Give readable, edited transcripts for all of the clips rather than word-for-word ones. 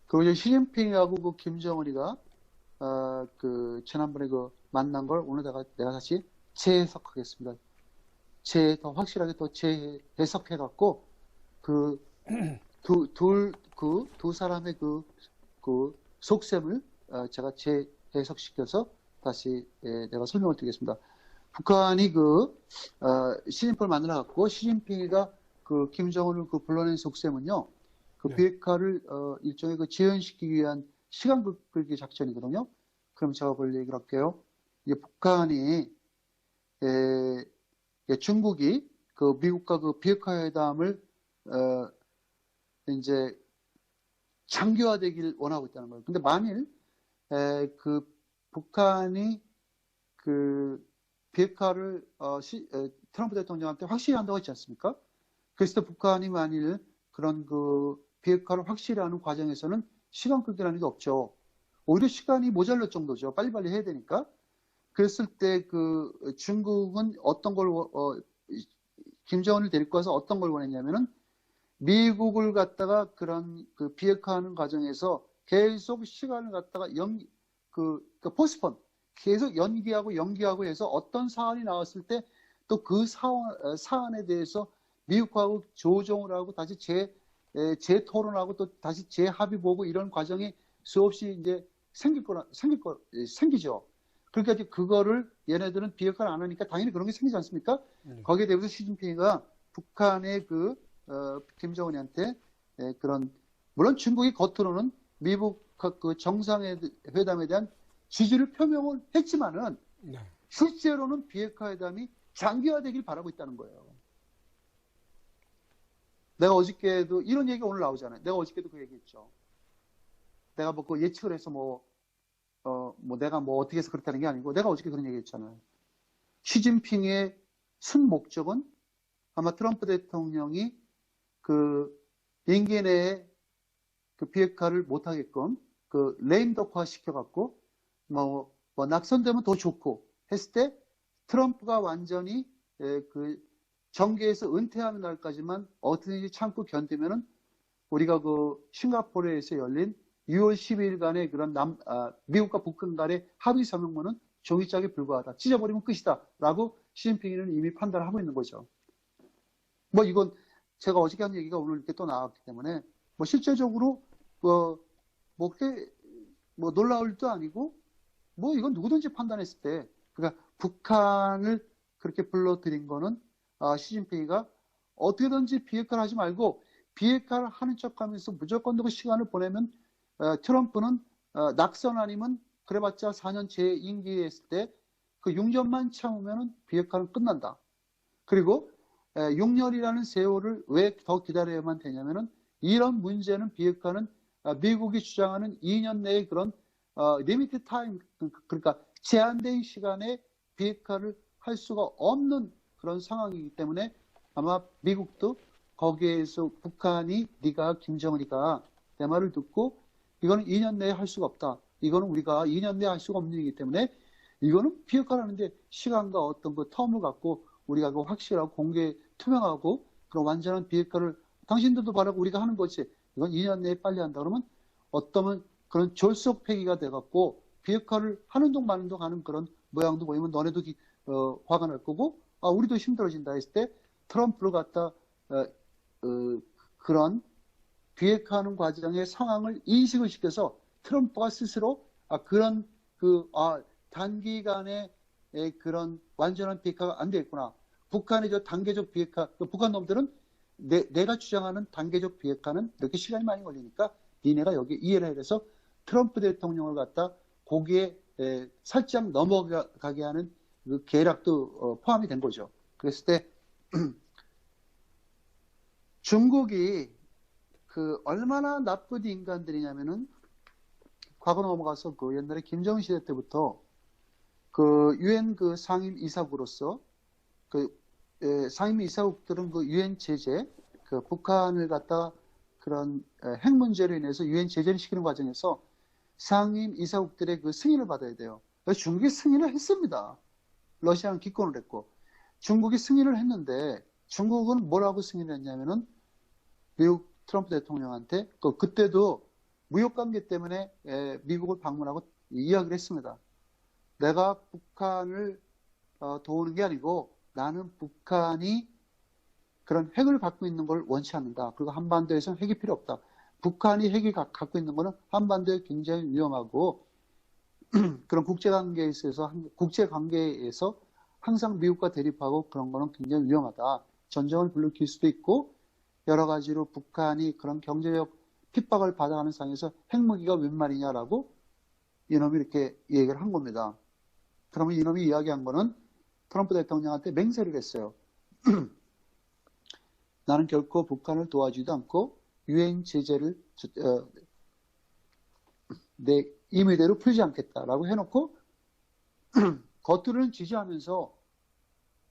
그리고 이제 시진핑하고 그 김정은이가 그 지난번에 그 만난 걸 오늘 내가 다시 재해석하겠습니다. 더 확실하게 또 재해석해갖고 그 두 사람의 그 속셈을 제가 재해석시켜서 다시 내가 설명을 드리겠습니다. 북한이 시진핑을 만나갖고 시진핑이가 그 김정은을 불러낸 속셈은요, 그 비핵화를 일종의 그 재현시키기 위한 시간 끌기 작전이거든요. 그럼 제가 볼 얘기를 할게요. 이게 북한이 중국이 그 미국과 그 비핵화 회담을 이제 장기화되길 원하고 있다는 거예요. 근데 만일 그 북한이 그 비핵화를 트럼프 대통령한테 확실히 한다고 했지 않습니까? 그래서 북한이 만일 그런 그 비핵화를 확실히 하는 과정에서는 시간 끌기라는 게 없죠. 오히려 시간이 모자랄 정도죠. 빨리빨리 해야 되니까. 그랬을 때 그 중국은 어떤 걸 김정은을 데리고 와서 어떤 걸 원했냐면은 미국을 갖다가 그런 그 비핵화하는 과정에서 계속 시간을 갖다가 포스폰 계속 연기하고 해서 어떤 사안이 나왔을 때 또 그 사안에 대해서 미국하고 조정을 하고 다시 재토론하고 또 다시 재합의 보고 이런 과정이 수없이 이제 생기죠. 그러니까 이제 그거를 얘네들은 비핵화를 안 하니까 당연히 그런 게 생기지 않습니까? 거기에 대해서 시진핑이가 북한의 김정은한테 그런, 물론 중국이 겉으로는 미국 그 정상회담에 대한 지지를 표명을 했지만은 실제로는 비핵화 회담이 장기화되길 바라고 있다는 거예요. 내가 어저께도 이런 얘기가 오늘 나오잖아요. 내가 어저께도 그 얘기했죠. 내가 그 예측을 해서 내가 어떻게 해서 그렇다는 게 아니고 내가 어저께 그런 얘기 했잖아요. 시진핑의 순 목적은 아마 트럼프 대통령이 그 임기 내에 그 비핵화를 못하게끔 그 레임덕화 시켜갖고 낙선되면 더 좋고 했을 때 트럼프가 완전히 그 정계에서 은퇴하는 날까지만 어떻게든지 참고 견디면은 우리가 그 싱가포르에서 열린 6월 12일간의 그런 미국과 북한 간의 합의 서명문은 종이짝에 불과하다. 찢어버리면 끝이다. 라고 시진핑이는 이미 판단을 하고 있는 거죠. 이건 제가 어저께 한 얘기가 오늘 이렇게 또 나왔기 때문에 실제적으로 그게 놀라울 일도 아니고 이건 누구든지 판단했을 때 그러니까 북한을 그렇게 불러들인 거는 시진핑이가 어떻게든지 비핵화를 하지 말고 비핵화를 하는 척하면서 무조건 그 시간을 보내면 트럼프는 낙선 아니면 그래봤자 4년 제 임기에 했을 때 그 6년만 참으면 비핵화는 끝난다. 그리고 6년이라는 세월을 왜 더 기다려야만 되냐면은 이런 문제는 비핵화는 미국이 주장하는 2년 내에 그런 리미티드 타임, 그러니까 제한된 시간에 비핵화를 할 수가 없는 그런 상황이기 때문에 아마 미국도 거기에서 북한이 네가 김정은이가 내 말을 듣고 이거는 2년 내에 할 수가 없다. 이거는 우리가 2년 내에 할 수가 없는 일이기 때문에 이거는 비핵화라는데 시간과 어떤 그 텀을 갖고 우리가 그 확실하고 공개 투명하고 그런 완전한 비핵화를 당신들도 바라고 우리가 하는 거지. 이건 2년 내에 빨리 한다 그러면 어떠면 그런 졸속폐기가 돼갖고 비핵화를 하는 동 마는 동 하는 그런 모양도 보이면 너네도 화가 날 거고 우리도 힘들어진다 했을 때 트럼프를 갖다 그런 비핵화하는 과정의 상황을 인식을 시켜서 트럼프가 스스로 그런 단기간에 그런 완전한 비핵화가 안 되겠구나. 북한의 저 단계적 비핵화, 북한 놈들은 내가 주장하는 단계적 비핵화는 이렇게 시간이 많이 걸리니까 니네가 여기 이해를 해야 돼서 트럼프 대통령을 갖다 거기에 살짝 넘어가게 하는 그 계략도 포함이 된 거죠. 그랬을 때 중국이 얼마나 나쁜 인간들이냐면은 과거 넘어가서 옛날에 김정은 시대 때부터 유엔 상임 이사국으로서 상임 이사국들은 유엔 제재, 북한을 갖다가 그런 핵 문제로 인해서 유엔 제재를 시키는 과정에서 상임 이사국들의 승인을 받아야 돼요. 중국이 승인을 했습니다. 러시아는 기권을 했고 중국이 승인을 했는데 중국은 뭐라고 승인을 했냐면은 미국 트럼프 대통령한테 그때도 무역 관계 때문에 미국을 방문하고 이야기를 했습니다. 내가 북한을 도우는 게 아니고 나는 북한이 그런 핵을 갖고 있는 걸 원치 않는다. 그리고 한반도에서는 핵이 필요 없다. 북한이 핵이 갖고 있는 거는 한반도에 굉장히 위험하고 그런 국제관계에서 항상 미국과 대립하고 그런 거는 굉장히 위험하다. 전쟁을 불러일으킬 수도 있고 여러 가지로 북한이 그런 경제적 핍박을 받아가는 상황에서 핵무기가 웬 말이냐라고 이놈이 이렇게 얘기를 한 겁니다. 그러면 이놈이 이야기한 거는 트럼프 대통령한테 맹세를 했어요. 나는 결코 북한을 도와주지도 않고 유엔 제재를 내 임의대로 풀지 않겠다라고 해놓고 겉으로는 지지하면서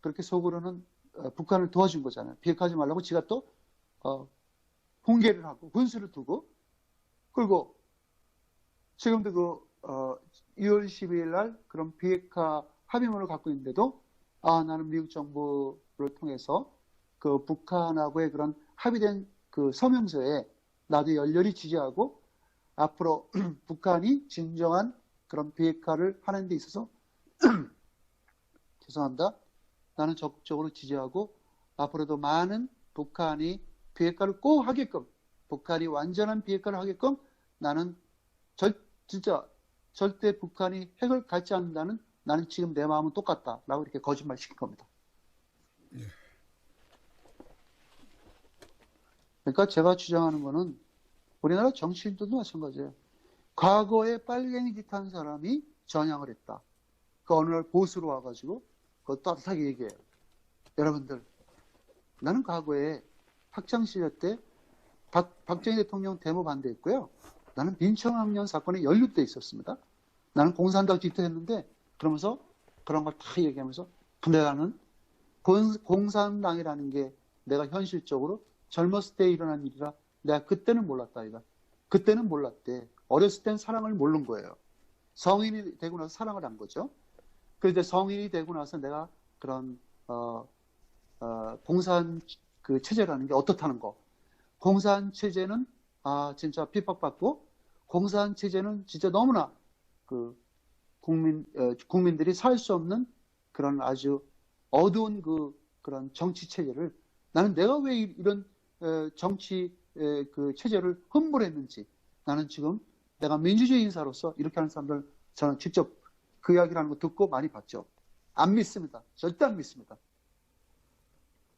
그렇게 속으로는 북한을 도와준 거잖아요. 비핵하지 말라고 지가 또 훈계를 하고 군수를 두고 그리고 지금도 2월 12일 날 그런 비핵화 합의문을 갖고 있는데도 나는 미국 정부를 통해서 그 북한하고의 그런 합의된 그 서명서에 나도 열렬히 지지하고 앞으로 북한이 진정한 그런 비핵화를 하는 데 있어서 죄송합니다. 나는 적극적으로 지지하고 앞으로도 많은 북한이 비핵화를 꼭 하게끔 북한이 완전한 비핵화를 하게끔 나는 진짜 절대 북한이 핵을 갖지 않는다는 나는 지금 내 마음은 똑같다 라고 이렇게 거짓말 시킨 겁니다. 그러니까 제가 주장하는 거는 우리나라 정치인들도 마찬가지예요. 과거에 빨갱이 짓 한 사람이 전향을 했다. 그 어느 날 보수로 와가지고 그거 따뜻하게 얘기해요. 여러분들 나는 과거에 학창시절 때 박정희 대통령 데모 반대했고요. 나는 민청학년 사건에 연루돼 있었습니다. 나는 공산당 집회했는데 그러면서 그런 걸 다 얘기하면서 근데 나는 공산당이라는 게 내가 현실적으로 젊었을 때 일어난 일이라 내가 그때는 몰랐다. 이거. 그때는 몰랐대. 어렸을 땐 사랑을 모르는 거예요. 성인이 되고 나서 사랑을 한 거죠. 그런데 성인이 되고 나서 내가 그런 공산 그 체제라는 게 어떻다는 거. 공산 체제는 진짜 핍박받고 공산 체제는 진짜 너무나 그 국민들이 살 수 없는 그런 아주 어두운 그런 정치 체제를 나는 내가 왜 이런 정치 그 체제를 흠몰했는지 나는 지금 내가 민주주의 인사로서 이렇게 하는 사람들 저는 직접 그 이야기를 하는 거 듣고 많이 봤죠. 안 믿습니다. 절대 안 믿습니다.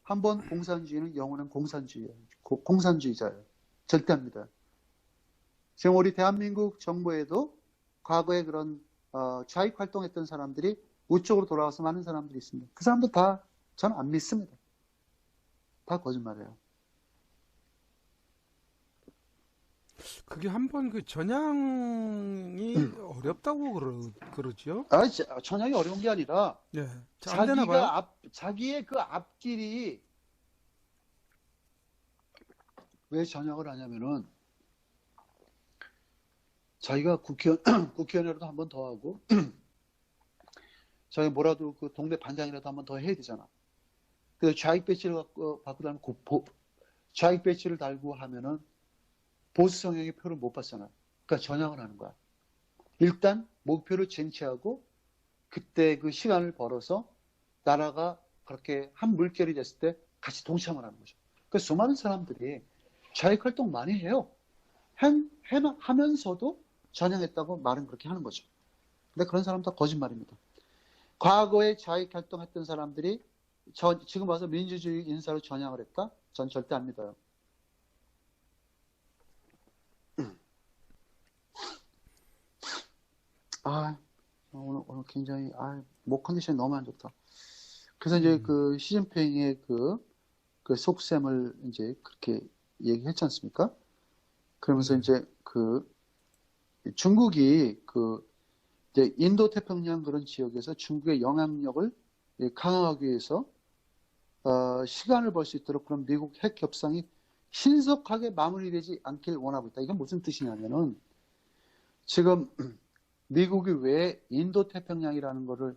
한번 공산주의는 영원한 공산주의자예요. 절대 안 믿어요. 지금 우리 대한민국 정부에도 과거에 그런 좌익 활동했던 사람들이 우쪽으로 돌아와서 많은 사람들이 있습니다. 그 사람들 다 저는 안 믿습니다. 다 거짓말이에요. 그게 한번 그 전향이 어렵다고 그러죠? 전향이 어려운 게 아니라 네. 안 되나 봐요. 자기의 그 앞길이 왜 전향을 하냐면은 자기가 국회의원이라도 한 번 더 하고 자기 뭐라도 그 동네 반장이라도 한 번 더 해야 되잖아. 그래서 좌익 배지를 받고 다니면 좌익 배지를 달고 하면은 보수 성향의 표를 못 받잖아요. 그러니까 전향을 하는 거야. 일단 목표를 쟁취하고 그때 그 시간을 벌어서 나라가 그렇게 한 물결이 됐을 때 같이 동참을 하는 거죠. 그래서 수많은 사람들이 좌익 활동 많이 해요. 하면서도 전향했다고 말은 그렇게 하는 거죠. 근데 그런 사람 다 거짓말입니다. 과거에 좌익 활동했던 사람들이 지금 와서 민주주의 인사로 전향을 했다? 전 절대 안 믿어요. 오늘 굉장히 목 컨디션이 너무 안 좋다. 그래서 이제 그 시진핑의 그 속셈을 이제 그렇게 얘기했지 않습니까? 그러면서 이제 그 중국이 이제 인도 태평양 그런 지역에서 중국의 영향력을 강화하기 위해서 시간을 벌 수 있도록 그런 미국 핵 협상이 신속하게 마무리되지 않길 원하고 있다. 이건 무슨 뜻이냐면은 지금 미국이 왜 인도 태평양이라는 거를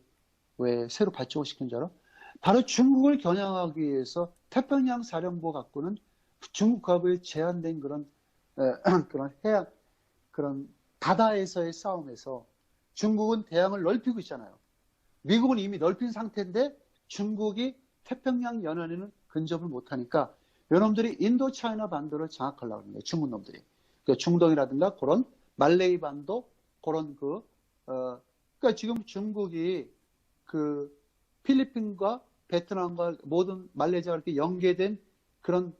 왜 새로 발족을 시킨 줄 알아? 바로 중국을 겨냥하기 위해서 태평양 사령부 갖고는 중국과의 제한된 그런 해양 그런 바다에서의 싸움에서 중국은 대양을 넓히고 있잖아요. 미국은 이미 넓힌 상태인데 중국이 태평양 연안에는 근접을 못하니까 이놈들이 인도 차이나 반도를 장악하려고 하는 거예요. 중국 놈들이. 그 중동이라든가 그런 말레이 반도 그런 그러니까 지금 중국이 그 필리핀과 베트남과 모든 말레이시아가 이렇게 연계된 그런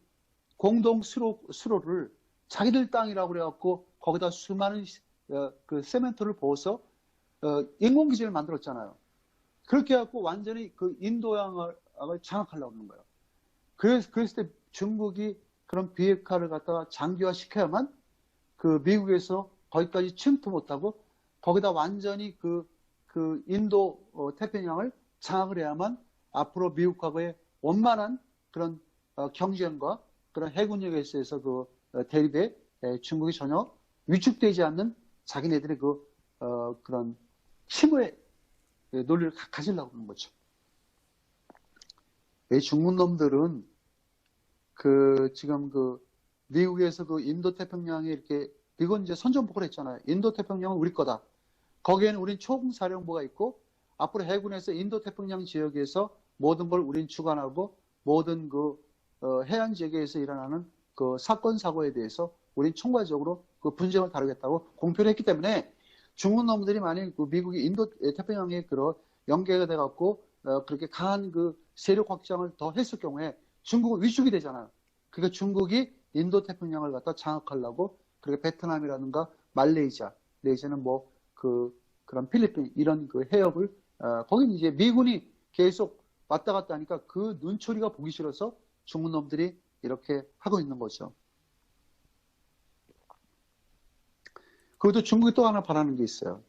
공동 수로를 자기들 땅이라고 그래갖고 거기다 수많은 그 세멘트를 부어서 인공기지를 만들었잖아요. 그렇게 해갖고 완전히 그 인도양을 장악하려고 하는 거예요. 그랬을 때 중국이 그런 비핵화를 갖다가 장기화 시켜야만 그 미국에서 거기까지 침투 못하고 거기다 완전히 그 인도 태평양을 장악을 해야만 앞으로 미국하고의 원만한 그런 경쟁과 그런 해군력에 있어서 그 대립에 중국이 전혀 위축되지 않는 자기네들의 그런 힘의 논리를 가지려고 하는 거죠. 이 중국 놈들은 지금 미국에서 인도 태평양에 이렇게 미국은 이제 선전포고를 했잖아요. 인도 태평양은 우리 거다. 거기에는 우린 초공사령부가 있고 앞으로 해군에서 인도 태평양 지역에서 모든 걸 우린 주관하고 모든 해안 지역에서 일어나는 사건 사고에 대해서 우린 총괄적으로 분쟁을 다루겠다고 공표를 했기 때문에 중국 놈들이 만약 미국이 인도 태평양에 연계가 돼갖고 그렇게 강한 세력 확장을 더 했을 경우에 중국은 위축이 되잖아요. 그러니까 중국이 인도 태평양을 갖다 장악하려고 그렇게 베트남이라든가 말레이시아는 그런 필리핀 이런 해협을 거기는 이제 미군이 계속 왔다 갔다 하니까 그 눈초리가 보기 싫어서 중국 놈들이 이렇게 하고 있는 거죠. 그것도 중국이 또 하나 바라는 게 있어요.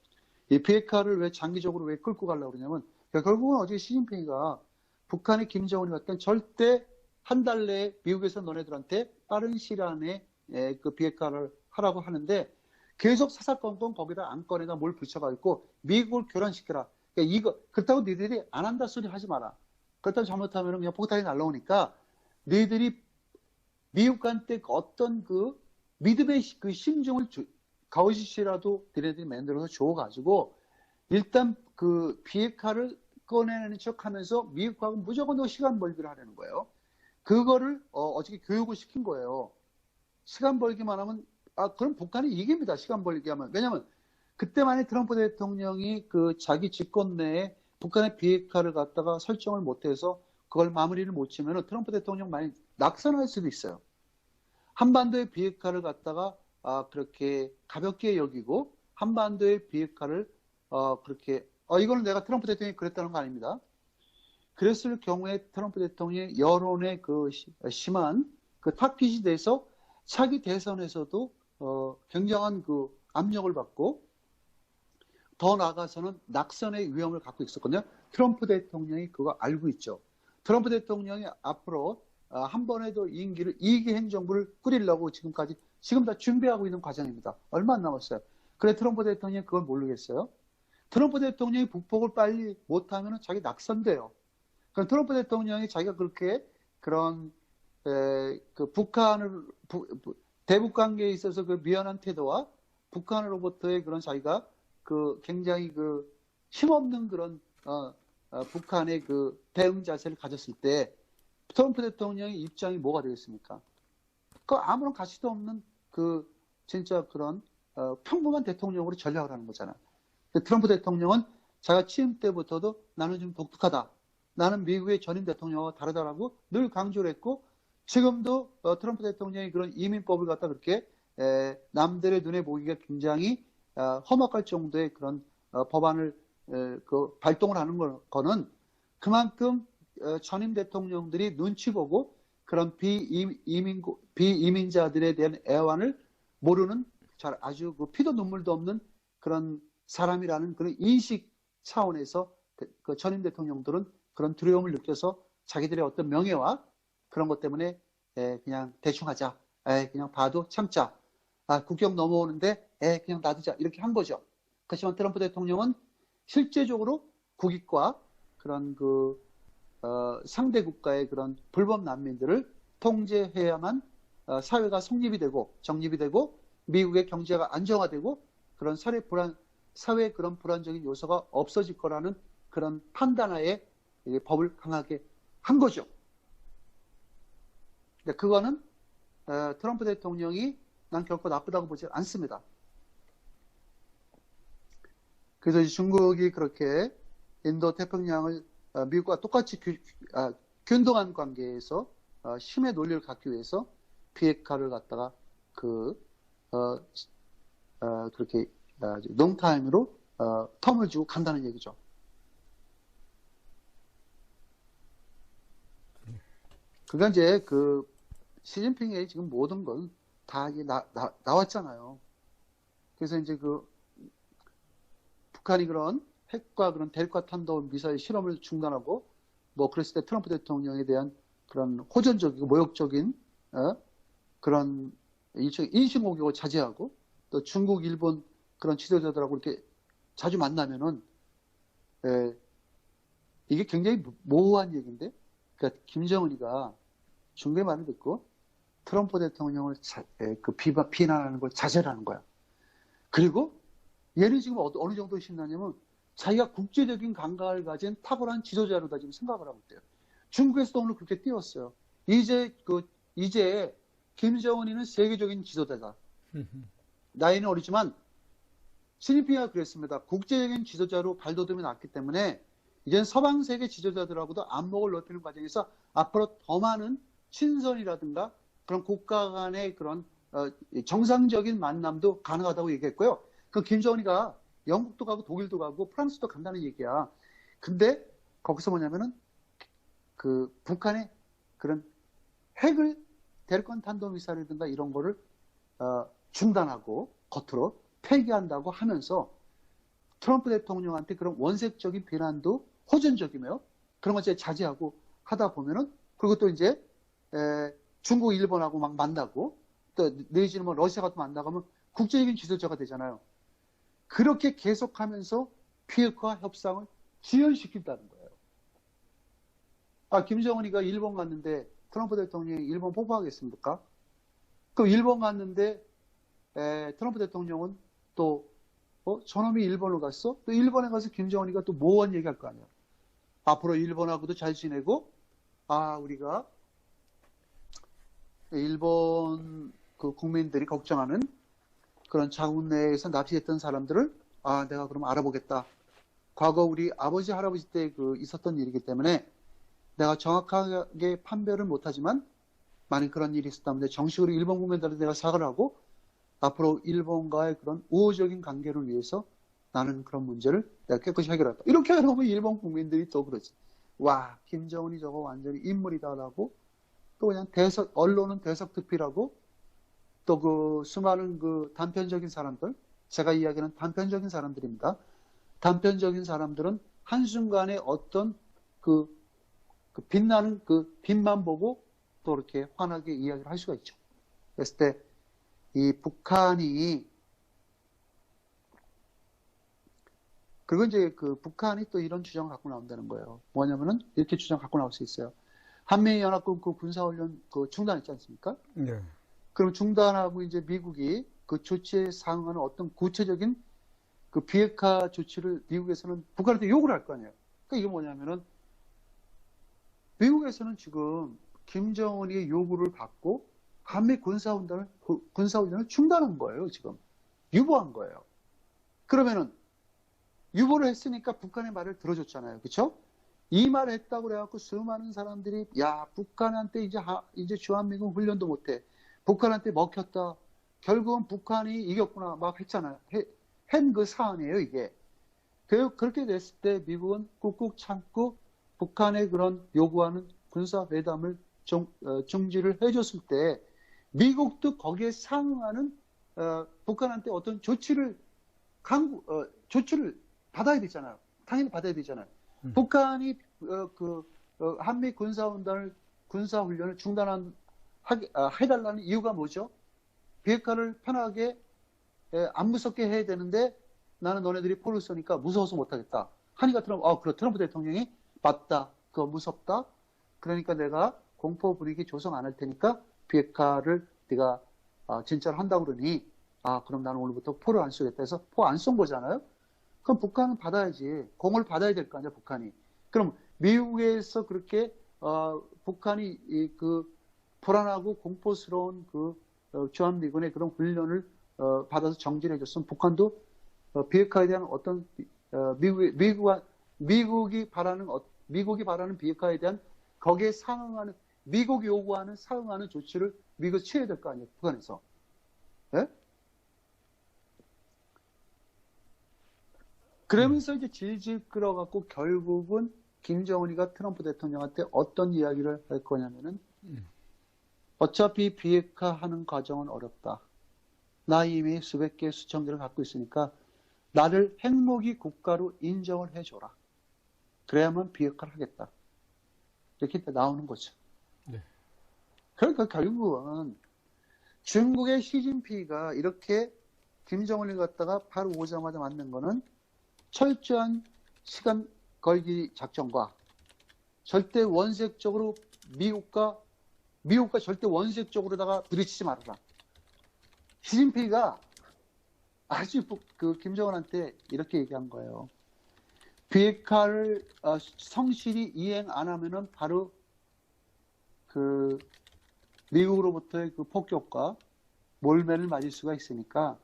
이 비핵화를 왜 장기적으로 왜 끌고 가려고 그러냐면 결국은 어제 시진핑이가 북한의 김정은이 갔던 절대 한 달 내에 미국에서 너네들한테 빠른 시일 안에 그 비핵화를 하라고 하는데 계속 사사건건 거기다 안건에다 뭘 붙여가지고 미국을 교란시켜라. 그러니까 그렇다고 너희들이 안 한다 소리 하지 마라. 그렇다고 잘못하면 그냥 폭탄이 날라오니까 너희들이 미국한테 어떤 믿음의 심정을 가오시시라도 너희들이 만들어서 줘가지고 일단 비핵화를 꺼내는 척 하면서 미국하고 무조건 더 시간 벌기를 하려는 거예요. 그거를 어저께 교육을 시킨 거예요. 시간 벌기만 하면 그럼 북한이 이깁니다. 시간 벌기 하면. 왜냐면 그때만에 트럼프 대통령이 자기 집권 내에 북한의 비핵화를 갖다가 설정을 못해서 그걸 마무리를 못 치면 트럼프 대통령 많이 낙선할 수도 있어요. 한반도의 비핵화를 갖다가 그렇게 가볍게 여기고 한반도의 비핵화를 그렇게 이거는 내가 트럼프 대통령이 그랬다는 거 아닙니다. 그랬을 경우에 트럼프 대통령의 여론의 심한 탁핏이 돼서 차기 대선에서도 굉장한 압력을 받고 더 나아가서는 낙선의 위험을 갖고 있었거든요. 트럼프 대통령이 그거 알고 있죠. 트럼프 대통령이 앞으로 한 번에 더 임기를 2기 행정부를 꾸리려고 지금 다 준비하고 있는 과정입니다. 얼마 안 남았어요. 그래 트럼프 대통령이 그걸 모르겠어요. 트럼프 대통령이 북폭을 빨리 못하면 자기 낙선돼요. 그럼 트럼프 대통령이 자기가 그렇게 그런 대북 관계에 있어서 미연한 태도와 북한으로부터의 그런 자기가 굉장히 힘없는 그런 북한의 대응 자세를 가졌을 때 트럼프 대통령의 입장이 뭐가 되겠습니까? 아무런 가치도 없는 진짜 그런 평범한 대통령으로 전략을 하는 거잖아. 트럼프 대통령은 자기가 취임 때부터도 나는 좀 독특하다. 나는 미국의 전임 대통령과 다르다라고 늘 강조를 했고 지금도 트럼프 대통령이 그런 이민법을 갖다 그렇게 남들의 눈에 보기가 굉장히 험악할 정도의 그런 법안을 발동을 하는 거는 그만큼 전임 대통령들이 눈치 보고 그런 비이민자들에 대한 애환을 모르는 아주 피도 눈물도 없는 그런 사람이라는 그런 인식 차원에서 전임 대통령들은 그런 두려움을 느껴서 자기들의 어떤 명예와 그런 것 때문에 그냥 대충 하자. 그냥 봐도 참자. 국경 넘어오는데 그냥 놔두자. 이렇게 한 거죠. 그렇지만 트럼프 대통령은 실제적으로 국익과 그런 상대 국가의 그런 불법 난민들을 통제해야만 사회가 성립이 되고 정립이 되고 미국의 경제가 안정화되고 그런 사회 그런 불안적인 요소가 없어질 거라는 그런 판단하에 법을 강하게 한 거죠. 근데 그거는 트럼프 대통령이 난 결코 나쁘다고 보지 않습니다. 그래서 중국이 그렇게 인도 태평양을 미국과 똑같이 균등한 관계에서 힘의 논리를 갖기 위해서 비핵화를 갖다가 그렇게 롱타임으로 텀을 주고 간다는 얘기죠. 그러니까 이제 시진핑의 지금 모든 건 다 나왔잖아요. 그래서 이제 북한이 그런 핵과 그런 대륙과 탄도 미사일 실험을 중단하고 뭐 그랬을 때 트럼프 대통령에 대한 그런 호전적이고 모욕적인 그런 인신공격을 자제하고 또 중국, 일본 그런 지도자들하고 이렇게 자주 만나면은 이게 굉장히 모호한 얘기인데, 그러니까 김정은이가 중국의 말을 듣고 트럼프 대통령을 비난하는 걸 자제하는 거야. 그리고 얘는 지금 어느 정도 신나냐면 자기가 국제적인 감각을 가진 탁월한 지도자로다 지금 생각을 하고 있대요. 중국에서도 오늘 그렇게 띄웠어요. 이제 김정은이는 세계적인 지도자다. 나이는 어리지만 시진핑이가 그랬습니다. 국제적인 지도자로 발돋움이 났기 때문에 이젠 서방 세계 지도자들하고도 안목을 넓히는 과정에서 앞으로 더 많은 친선이라든가 그런 국가 간의 그런 정상적인 만남도 가능하다고 얘기했고요. 김정은이가 영국도 가고 독일도 가고 프랑스도 간다는 얘기야. 근데 거기서 뭐냐면은 북한의 그런 핵을 대륙간 탄도미사일이든가 이런 거를 중단하고 겉으로 폐기한다고 하면서 트럼프 대통령한테 그런 원색적인 비난도 호전적이며 그런 것을 자제하고 하다 보면은, 그리고 또 이제 중국, 일본하고 막 만나고 또 내지는 뭐 러시아가 또 만나가면 국제적인 지도자가 되잖아요. 그렇게 계속하면서 비핵화 협상을 지연시킨다는 거예요. 김정은이가 일본 갔는데 트럼프 대통령이 일본 포부하겠습니까? 그럼 일본 갔는데 트럼프 대통령은 또 저놈이 일본을 갔어? 또 일본에 가서 김정은이가 또 모호한 얘기할 거 아니야. 앞으로 일본하고도 잘 지내고 우리가 일본 국민들이 걱정하는 그런 자국 내에서 납치했던 사람들을 내가 그럼 알아보겠다. 과거 우리 아버지 할아버지 때 있었던 일이기 때문에 내가 정확하게 판별은 못하지만 만약 그런 일이 있었다면 정식으로 일본 국민들한테 내가 사과를 하고 앞으로 일본과의 그런 우호적인 관계를 위해서 나는 그런 문제를 내가 깨끗이 해결한다. 이렇게 하면 일본 국민들이 또 그러지. 와, 김정은이 저거 완전히 인물이다라고 또 그냥 언론은 대석특필하고 또 수많은 단편적인 사람들, 제가 이야기하는 단편적인 사람들입니다. 단편적인 사람들은 한순간에 어떤 빛나는 빛만 보고 또 이렇게 환하게 이야기를 할 수가 있죠. 그랬을 때 이 북한이, 그리고 이제 북한이 또 이런 주장을 갖고 나온다는 거예요. 뭐냐면은 이렇게 주장 갖고 나올 수 있어요. 한미연합군 군사훈련 중단했지 않습니까? 네. 그럼 중단하고 이제 미국이 그 조치에 상응하는 어떤 구체적인 비핵화 조치를 미국에서는 북한한테 요구를 할 거 아니에요. 그러니까 이게 뭐냐면은 미국에서는 지금 김정은의 요구를 받고 한미 군사훈련을 중단한 거예요. 지금 유보한 거예요. 그러면은 유보를 했으니까 북한의 말을 들어줬잖아요. 그렇죠? 이 말을 했다고 그래갖고 수많은 사람들이 북한한테 이제 주한미군 훈련도 못해. 북한한테 먹혔다. 결국은 북한이 이겼구나 막 했잖아요. 한 사안이에요, 이게. 그렇게 됐을 때 미국은 꾹꾹 참고 북한의 그런 요구하는 군사회담을 중지를 해줬을 때 미국도 거기에 상응하는 북한한테 어떤 조치를 받아야 되잖아요. 당연히 받아야 되잖아요. 북한이 한미 군사훈련을 해달라는 이유가 뭐죠? 비핵화를 편하게 안 무섭게 해야 되는데 나는 너네들이 포를 쏘니까 무서워서 못하겠다. 하니까 트럼프 대통령이 맞다. 그거 무섭다. 그러니까 내가 공포 분위기 조성 안 할 테니까 비핵화를 네가 진짜로 한다고 그러니 아, 그럼 나는 오늘부터 포를 안 쏘겠다 해서 포 안 쏜 거잖아요. 그럼 북한은 받아야지. 공을 받아야 될 거 아니야, 북한이. 그럼 미국에서 그렇게 북한이 그 불안하고 공포스러운 그 주한미군의 그런 훈련을 받아서 정진해 줬으면 북한도 비핵화에 대한 어떤 미국이 바라는 비핵화에 대한 거기에 상응하는 미국이 요구하는 상응하는 조치를 미국이 취해야 될 거 아니에요, 북한에서. 예? 그러면서 이제 질질 끌어갖고 결국은 김정은이가 트럼프 대통령한테 어떤 이야기를 할 거냐면은 어차피 비핵화하는 과정은 어렵다. 나 이미 수백 개 수천 개를 갖고 있으니까 나를 핵무기 국가로 인정을 해줘라. 그래야만 비핵화를 하겠다. 이렇게 나오는 거죠. 네. 그러니까 결국은 중국의 시진핑이가 이렇게 김정은을 갖다가 바로 오자마자 만든 거는 철저한 시간 걸기 작전과 절대 원색적으로 미국과 절대 원색적으로다가 부딪히지 말아라. 시진핑이가 아주 그 김정은한테 이렇게 얘기한 거예요. 비핵화를 성실히 이행 안 하면은 바로 그 미국으로부터의 그 폭격과 몰매를 맞을 수가 있으니까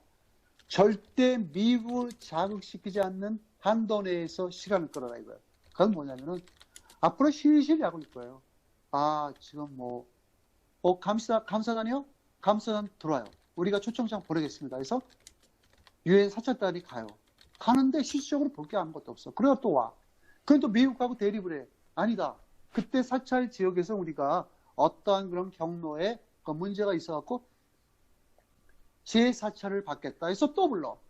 절대 미국을 자극시키지 않는 한도 내에서 시간을 끌어라 이거예요. 그건 뭐냐면은 앞으로 실실 약올릴 거예요. 아, 지금 뭐 감사단이요? 감사단 들어와요. 우리가 초청장 보내겠습니다. 그래서 유엔 사찰단이 가요. 가는데 실질적으로 볼 게 아무것도 없어. 그래야 또 와. 그럼 또 미국하고 대립을 해. 아니다. 그때 사찰 지역에서 우리가 어떠한 그런 경로에 문제가 있어갖고 재사찰을 받겠다 해서 또 불러.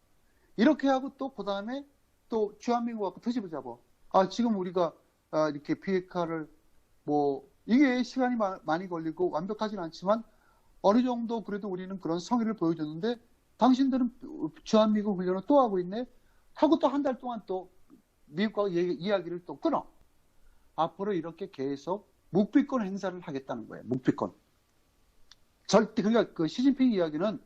이렇게 하고 또 그 다음에 또 주한미국 갖고 터집을 잡아. 아, 지금 우리가 이렇게 비핵화를 이게 시간이 많이 걸리고 완벽하진 않지만 어느 정도 그래도 우리는 그런 성의를 보여줬는데 당신들은 주한미국 훈련을 또 하고 있네? 하고 또 한 달 동안 또 미국과 이야기를 또 끊어. 앞으로 이렇게 계속 묵비권 행사를 하겠다는 거예요. 묵비권. 절대, 그러니까 그 시진핑 이야기는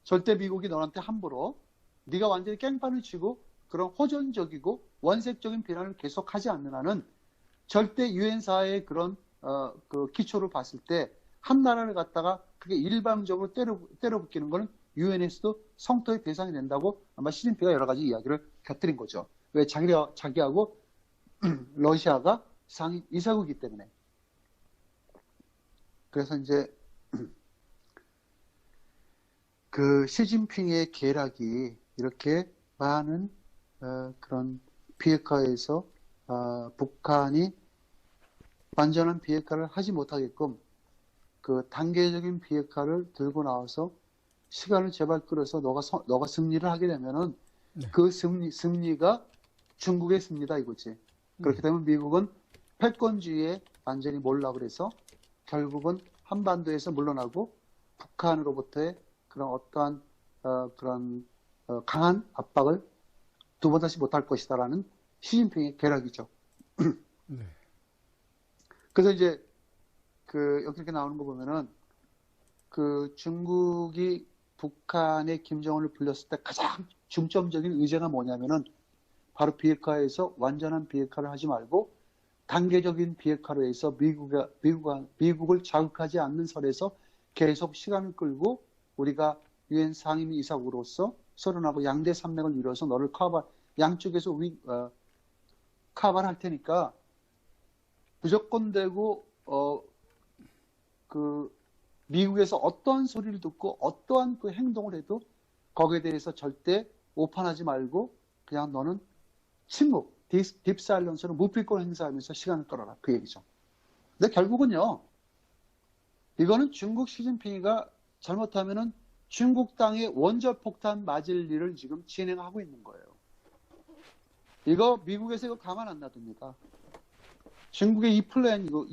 절대 미국이 너한테 함부로 네가 완전히 깽판을 치고 그런 호전적이고 원색적인 비난을 계속하지 않는 한은 절대 유엔사의 그런 그 기초를 봤을 때 한 나라를 갖다가 그게 일방적으로 때려붙기는 거는 유엔에서도 성토의 대상이 된다고 아마 시진핑가 여러 가지 이야기를 곁들인 거죠. 왜 자기하고 러시아가 상위 이사국이기 때문에. 그래서 이제 그 시진핑의 계략이 이렇게 많은 그런 비핵화에서 북한이 완전한 비핵화를 하지 못하게끔 그 단계적인 비핵화를 들고 나와서 시간을 제발 끌어서 너가 승리를 하게 되면은 네. 그 승리가 중국의 승리다 이거지. 그렇게 되면 미국은 패권주의에 완전히 몰라 그래서 결국은 한반도에서 물러나고 북한으로부터의 그런 어떠한 그런 강한 압박을 두 번 다시 못할 것이다라는 시진핑의 계략이죠. 네. 그래서 이제 그 여기 이렇게 나오는 거 보면은 그 중국이 북한의 김정은을 불렸을 때 가장 중점적인 의제가 뭐냐면은 바로 비핵화에서 완전한 비핵화를 하지 말고 단계적인 비핵화로 해서 미국을 자극하지 않는 선에서 계속 시간을 끌고 우리가 유엔 상임 이사국으로서 서른하고 양대 산맥을 이뤄서 너를 양쪽에서 커버할 테니까 무조건 되고 그 미국에서 어떠한 소리를 듣고 어떠한 그 행동을 해도 거기에 대해서 절대 오판하지 말고 그냥 너는 침묵, 딥사일런스로 무필권 행사하면서 시간을 끌어라. 그 얘기죠. 근데 결국은요. 이거는 중국 시진핑이가 잘못하면은 중국 땅에 원자폭탄 맞을 일을 지금 진행하고 있는 거예요. 이거 미국에서 이거 가만 안 놔둡니다. 중국의 이 플랜이죠.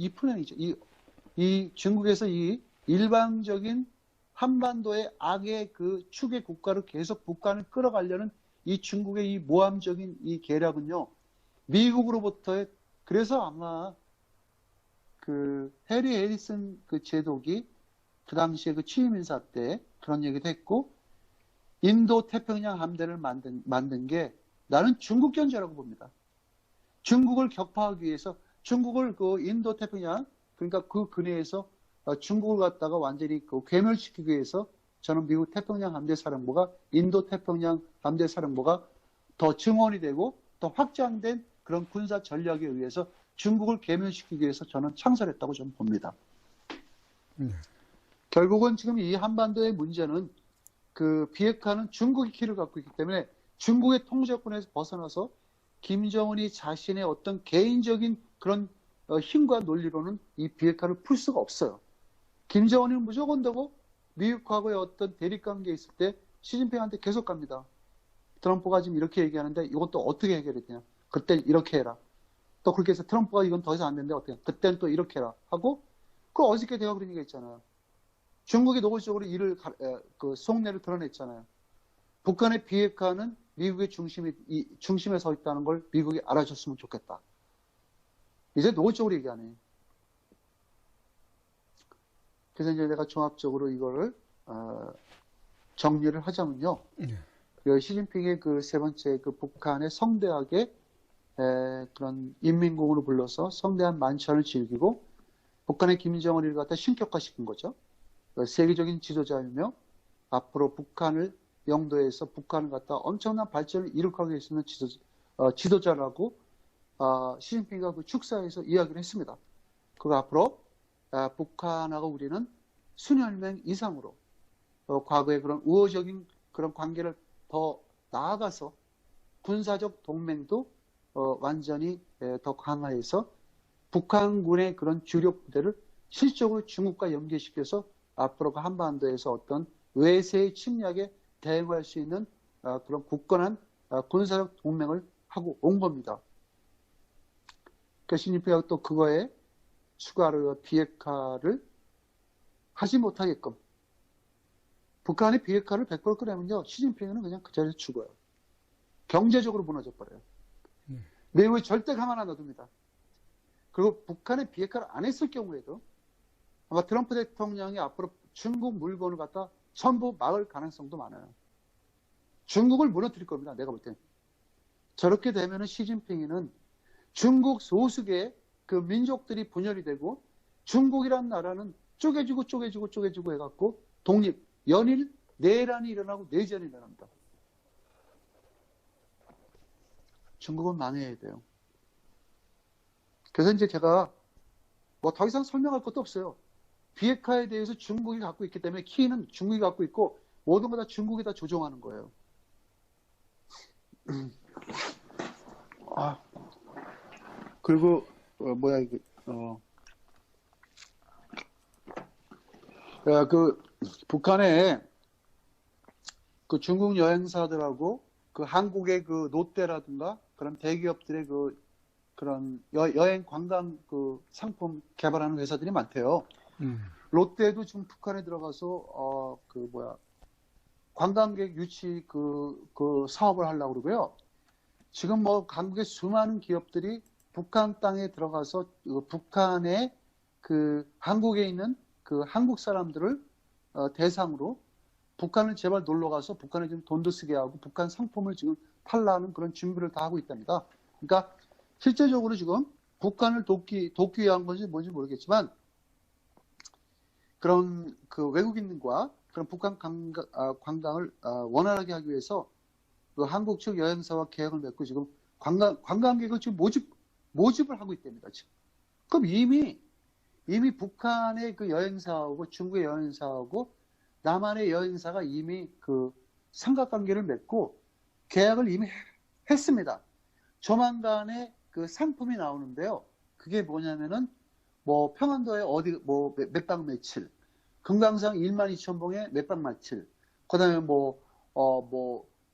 이 중국에서 이 일방적인 한반도의 악의 그 축의 국가를 계속 북한을 끌어가려는 이 중국의 이 모함적인 이 계략은요, 미국으로부터의, 그래서 아마 그 해리 해리슨 그 제독이 그 당시에 그 취임 인사 때 그런 얘기도 했고, 인도 태평양 함대를 만든 게 나는 중국 견제라고 봅니다. 중국을 격파하기 위해서 중국을 그 인도 태평양, 그러니까 그 근해에서 중국을 갖다가 완전히 그 괴멸시키기 위해서 저는 미국 태평양 함대사령부가 인도 태평양 함대사령부가 더 증원이 되고 더 확장된 그런 군사 전략에 의해서 중국을 괴멸시키기 위해서 저는 창설했다고 저는 봅니다. 결국은 지금 이 한반도의 문제는 그 비핵화는 중국이 키를 갖고 있기 때문에 중국의 통제권에서 벗어나서 김정은이 자신의 어떤 개인적인 그런 힘과 논리로는 이 비핵화를 풀 수가 없어요. 김정은이 무조건 되고 미국하고의 어떤 대립관계에 있을 때 시진핑한테 계속 갑니다. 트럼프가 지금 이렇게 얘기하는데 이것도 어떻게 해결해야 되냐. 그때 이렇게 해라. 또 그렇게 해서 트럼프가 이건 더 이상 안 되는데 어떻게 그때는 또 이렇게 해라 하고 그 어저께 내가 그런 얘기 했잖아요. 중국이 노골적으로 그 속내를 드러냈잖아요. 북한의 비핵화는 미국의 중심에 서 있다는 걸 미국이 알아줬으면 좋겠다. 이제 노골적으로 얘기하네. 그래서 이제 내가 종합적으로 이거를 정리를 하자면요. 그 시진핑의 그 세 번째 그 북한의 성대하게 그런 인민공으로 불러서 성대한 만찬을 즐기고 북한의 김정은을 갖다 신격화시킨 거죠. 세계적인 지도자이며 앞으로 북한을 영도에서 북한을 갖다 엄청난 발전을 이룩하기 위해 있는 지도자라고 시진핑과 그 축사에서 이야기를 했습니다. 그가 앞으로 북한하고 우리는 수년명 이상으로 과거의 그런 우호적인 그런 관계를 더 나아가서 군사적 동맹도 완전히 더 강화해서 북한군의 그런 주력 부대를 실질적으로 중국과 연계시켜서 앞으로 그 한반도에서 어떤 외세의 침략에 대응할 수 있는 그런 굳건한 군사적 동맹을 하고 온 겁니다. 그러니까 시진핑이 또 그거에 추가로 비핵화를 하지 못하게끔 북한의 비핵화를 100% 끄려면요 시진핑은 그냥 그 자리에서 죽어요. 경제적으로 무너져 버려요. 미국이 절대 가만 안 놔둡니다. 그리고 북한의 비핵화를 안 했을 경우에도 아마 트럼프 대통령이 앞으로 중국 물건을 갖다 전부 막을 가능성도 많아요. 중국을 무너뜨릴 겁니다. 내가 볼 때는. 저렇게 되면은 시진핑이는 중국 소수의 그 민족들이 분열이 되고 중국이란 나라는 쪼개지고 해갖고 독립, 연일 내란이 일어나고 내전이 일어납니다. 중국은 망해야 돼요. 그래서 이제 제가 뭐 더 이상 설명할 것도 없어요. 비핵화에 대해서 중국이 갖고 있기 때문에 키는 중국이 갖고 있고 모든 거 다 중국이 다 조종하는 거예요. 그리고 그 북한에 그 중국 여행사들하고 그 한국의 그 롯데라든가 그런 대기업들의 그런 여행 관광 그 상품 개발하는 회사들이 많대요. 롯데도 지금 북한에 들어가서 관광객 유치 그 사업을 하려고 그러고요. 지금 뭐 한국의 수많은 기업들이 북한 땅에 들어가서 북한의 그 한국에 있는 그 한국 사람들을 대상으로 북한을 제발 놀러 가서 북한에 좀 돈도 쓰게 하고 북한 상품을 지금 팔라는 그런 준비를 다 하고 있답니다. 그러니까 실제적으로 지금 북한을 돕기 위한 건지 뭔지 모르겠지만 그런 그 외국인과 그런 북한 관광을 원활하게 하기 위해서 그 한국 측 여행사와 계약을 맺고 지금 관광객을 지금 모집을 하고 있답니다. 지금. 그럼 이미 북한의 그 여행사하고 중국의 여행사하고 남한의 여행사가 이미 그 삼각관계를 맺고 계약을 이미 했습니다. 조만간에 그 상품이 나오는데요. 그게 뭐냐면은 뭐 평안도에 어디 뭐 몇 박 며칠, 금강산 12,000봉에 몇 박 며칠, 그다음에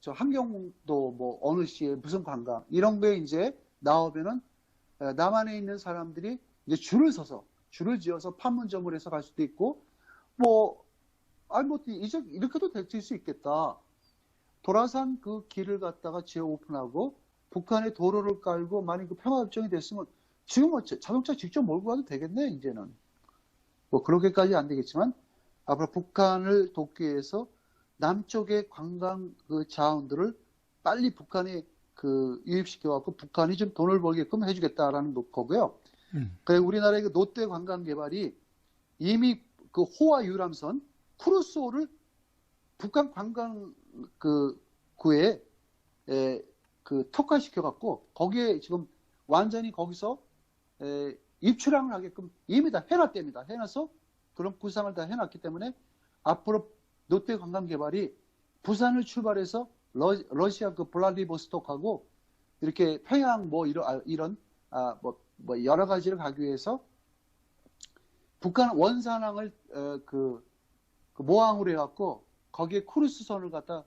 저 함경도 뭐 어느 시에 무슨 관광 이런 게 이제 나오면은 남한에 있는 사람들이 이제 줄을 지어서 판문점을 해서 갈 수도 있고 이제 이렇게도 될 수 있겠다. 도라산 그 길을 갖다가 지어 오픈하고 북한에 도로를 깔고 만약 그 평화협정이 됐으면 지금 자동차 직접 몰고 가도 되겠네 이제는. 뭐 그렇게까지 안 되겠지만 앞으로 북한을 돕기 위해서 남쪽의 관광 그 자원들을 빨리 북한에 그 유입시켜갖고 북한이 좀 돈을 벌게끔 해주겠다라는 거고요. 그리고 우리나라의 그 노태 관광 개발이 이미 그 호와 유람선 크루스호를 북한 관광 그 구에 그 특화시켜갖고 거기에 지금 완전히 거기서 입출항을 하게끔 이미 다 해놨답니다. 해놔서 그런 구상을 다 해놨기 때문에 앞으로 노태 관광 개발이 부산을 출발해서 러시아 그 블라디보스톡하고 이렇게 평양 뭐 이런 뭐 여러 가지를 가기 위해서 북한 원산항을 그 모항으로 해갖고 거기에 크루스선을 갖다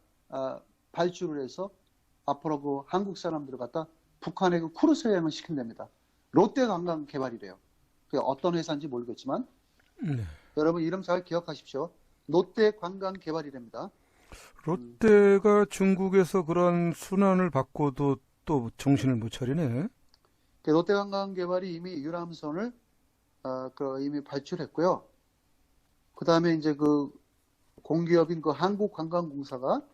발주를 해서 앞으로 그 한국 사람들을 갖다 북한에 그 크루스 여행을 시킨답니다. 롯데 관광 개발이래요. 그게 어떤 회사인지 모르겠지만 여러분 이름 잘 기억하십시오. 롯데 관광 개발이랍니다. 롯데가 중국에서 그런 순환을 받고도 또 정신을 못 차리네. 롯데 관광 개발이 이미 유람선을 이미 발주했고요. 그 다음에 이제 그 공기업인 그 한국관광공사가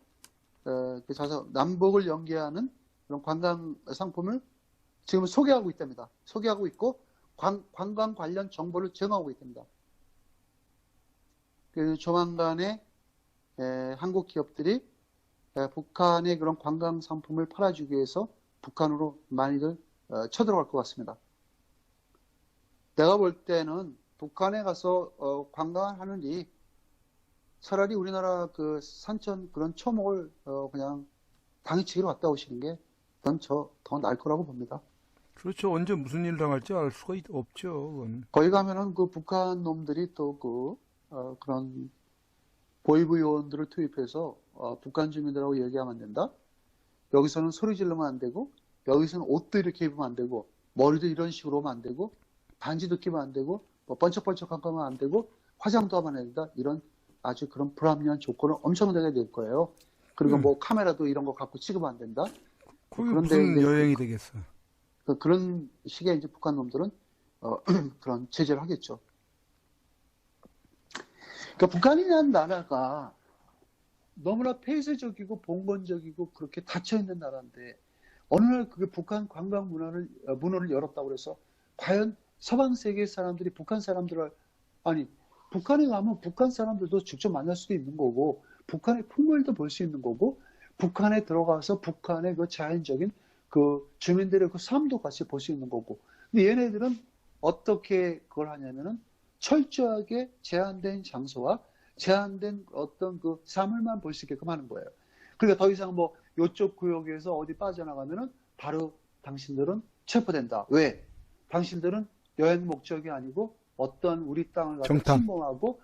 남북을 연계하는 그런 관광 상품을 지금 소개하고 있답니다. 소개하고 있고 관광 관련 정보를 제공하고 있답니다. 그래서 조만간에 한국 기업들이 북한의 그런 관광 상품을 팔아주기 위해서 북한으로 많이들 쳐들어갈 것 같습니다. 내가 볼 때는 북한에 가서 관광을 하느니 차라리 우리나라 그 산천 그런 초목을 그냥 당일치기로 갔다 오시는 게 전 더 나을 거라고 봅니다. 그렇죠. 언제 무슨 일 당할지 알 수가 없죠. 그건. 거기 가면은 그 북한 놈들이 또 그런 보이부 요원들을 투입해서 북한 주민들하고 얘기하면 안 된다. 여기서는 소리 지르면 안 되고 여기서는 옷도 이렇게 입으면 안 되고 머리도 이런 식으로 하면 안 되고 반지도 끼면 안 되고 뭐 번쩍번쩍한 거면 안 되고 화장도 하면 안 된다. 이런 아주 그런 불합리한 조건을 엄청나게 낼 거예요. 그리고 뭐 카메라도 이런 거 갖고 찍으면 안 된다. 그게 무슨 여행이 되겠어. 그런 식의 이제 북한 놈들은 그런 제재를 하겠죠. 그러니까 북한이라는 나라가 너무나 폐쇄적이고 봉건적이고 그렇게 닫혀 있는 나라인데 어느 날 그게 북한 관광 문화를 열었다고 해서 과연 서방 세계 사람들이 북한 사람들을 아니 북한에 가면 북한 사람들도 직접 만날 수도 있는 거고 북한의 풍물도 볼 수 있는 거고 북한에 들어가서 북한의 그 자연적인 그 주민들의 그 삶도 같이 볼 수 있는 거고 근데 얘네들은 어떻게 그걸 하냐면은 철저하게 제한된 장소와 제한된 어떤 그 사물만 볼 수 있게끔 하는 거예요. 그러니까 더 이상 뭐 이쪽 구역에서 어디 빠져나가면은 바로 당신들은 체포된다. 왜? 당신들은 여행 목적이 아니고 어떤 우리 땅을 갖다 침범하고